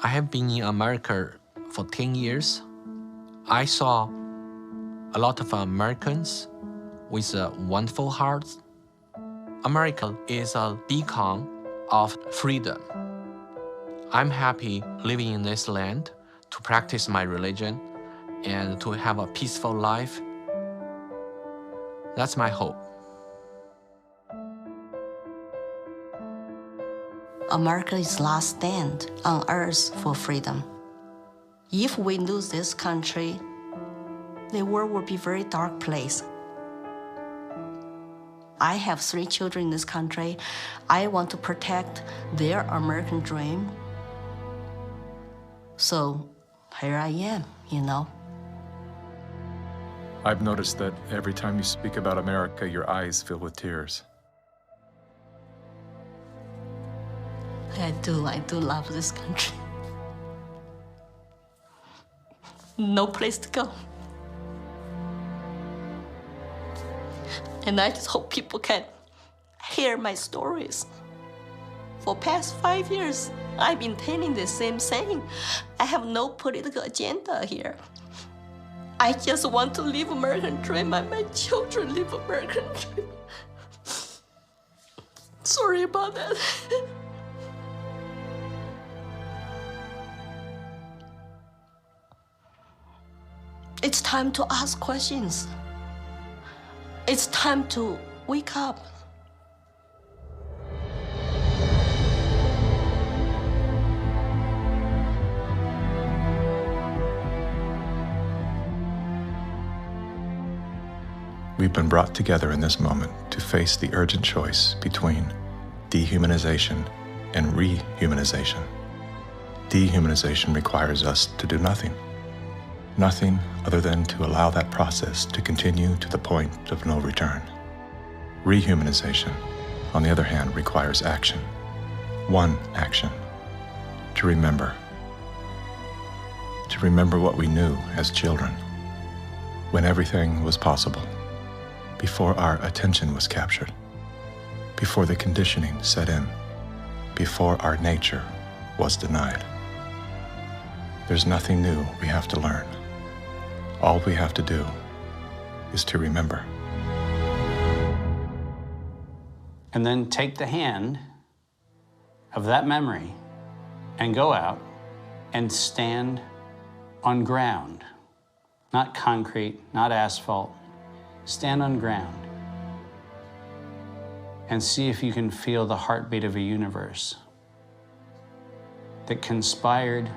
I have been in America for 10 years. I saw a lot of Americans with wonderful hearts. America is a beacon of freedom. I'm happy living in this land to practice my religion and to have a peaceful life. That's my hope. America's last stand on earth for freedom. If we lose this country, the world will be a very dark place. I have 3 children in this country. I want to protect their American dream. So here I am, you know. I've noticed that every time you speak about America, your eyes fill with tears. I do love this country. No place to go. And I just hope people can hear my stories. For past 5 years, I've been telling the same thing. I have no political agenda here. I just want to live American dream and my children live American dream. Sorry about that. It's time to ask questions. It's time to wake up. We've been brought together in this moment to face the urgent choice between dehumanization and rehumanization. Dehumanization requires us to do nothing. Nothing other than to allow that process to continue to the point of no return. Rehumanization, on the other hand, requires action. One action: to remember. To remember what we knew as children, when everything was possible, before our attention was captured, before the conditioning set in, before our nature was denied. There's nothing new we have to learn. All we have to do is to remember. And then take the hand of that memory and go out and stand on ground. Not concrete, not asphalt. Stand on ground and see if you can feel the heartbeat of a universe that conspired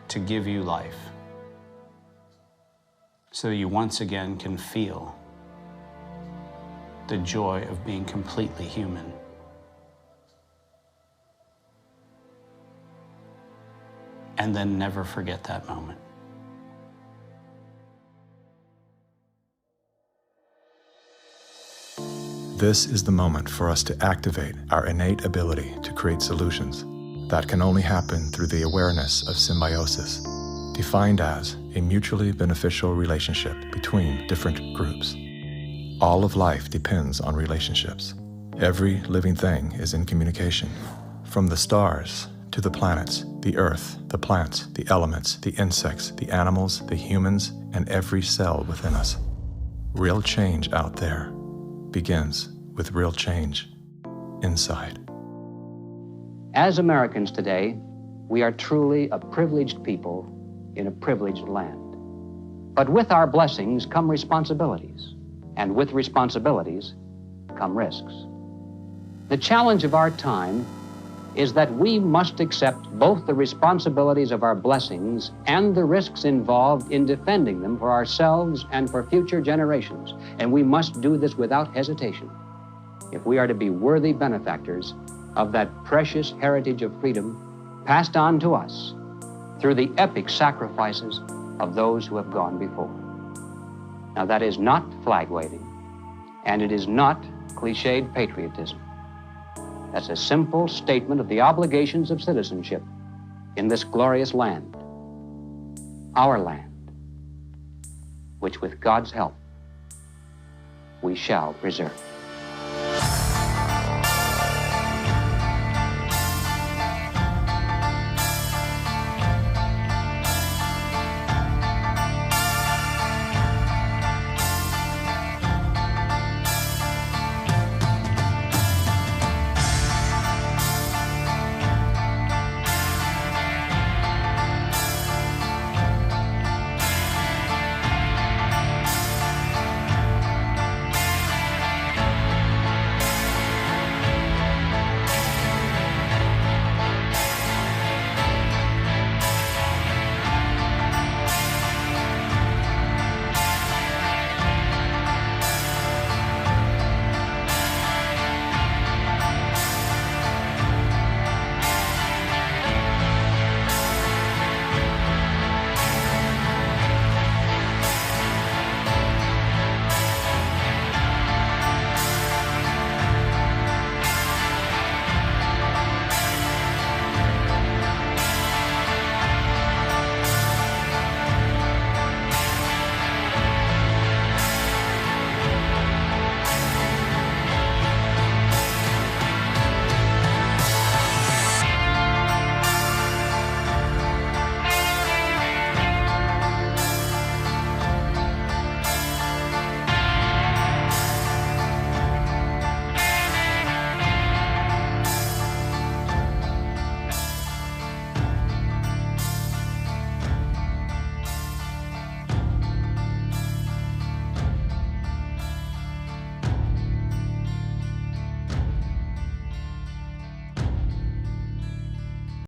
to give you life, so you once again can feel the joy of being completely human. And then never forget that moment. This is the moment for us to activate our innate ability to create solutions. That can only happen through the awareness of symbiosis, defined as a mutually beneficial relationship between different groups. All of life depends on relationships. Every living thing is in communication, from the stars to the planets, the earth, the plants, the elements, the insects, the animals, the humans, and every cell within us. Real change out there begins with real change inside. As Americans today, we are truly a privileged people in a privileged land. But with our blessings come responsibilities, and with responsibilities come risks. The challenge of our time is that we must accept both the responsibilities of our blessings and the risks involved in defending them for ourselves and for future generations. And we must do this without hesitation if we are to be worthy benefactors of that precious heritage of freedom passed on to us through the epic sacrifices of those who have gone before. Now, that is not flag waving, and it is not cliched patriotism. as a simple statement of the obligations of citizenship in this glorious land, our land, which with God's help we shall preserve.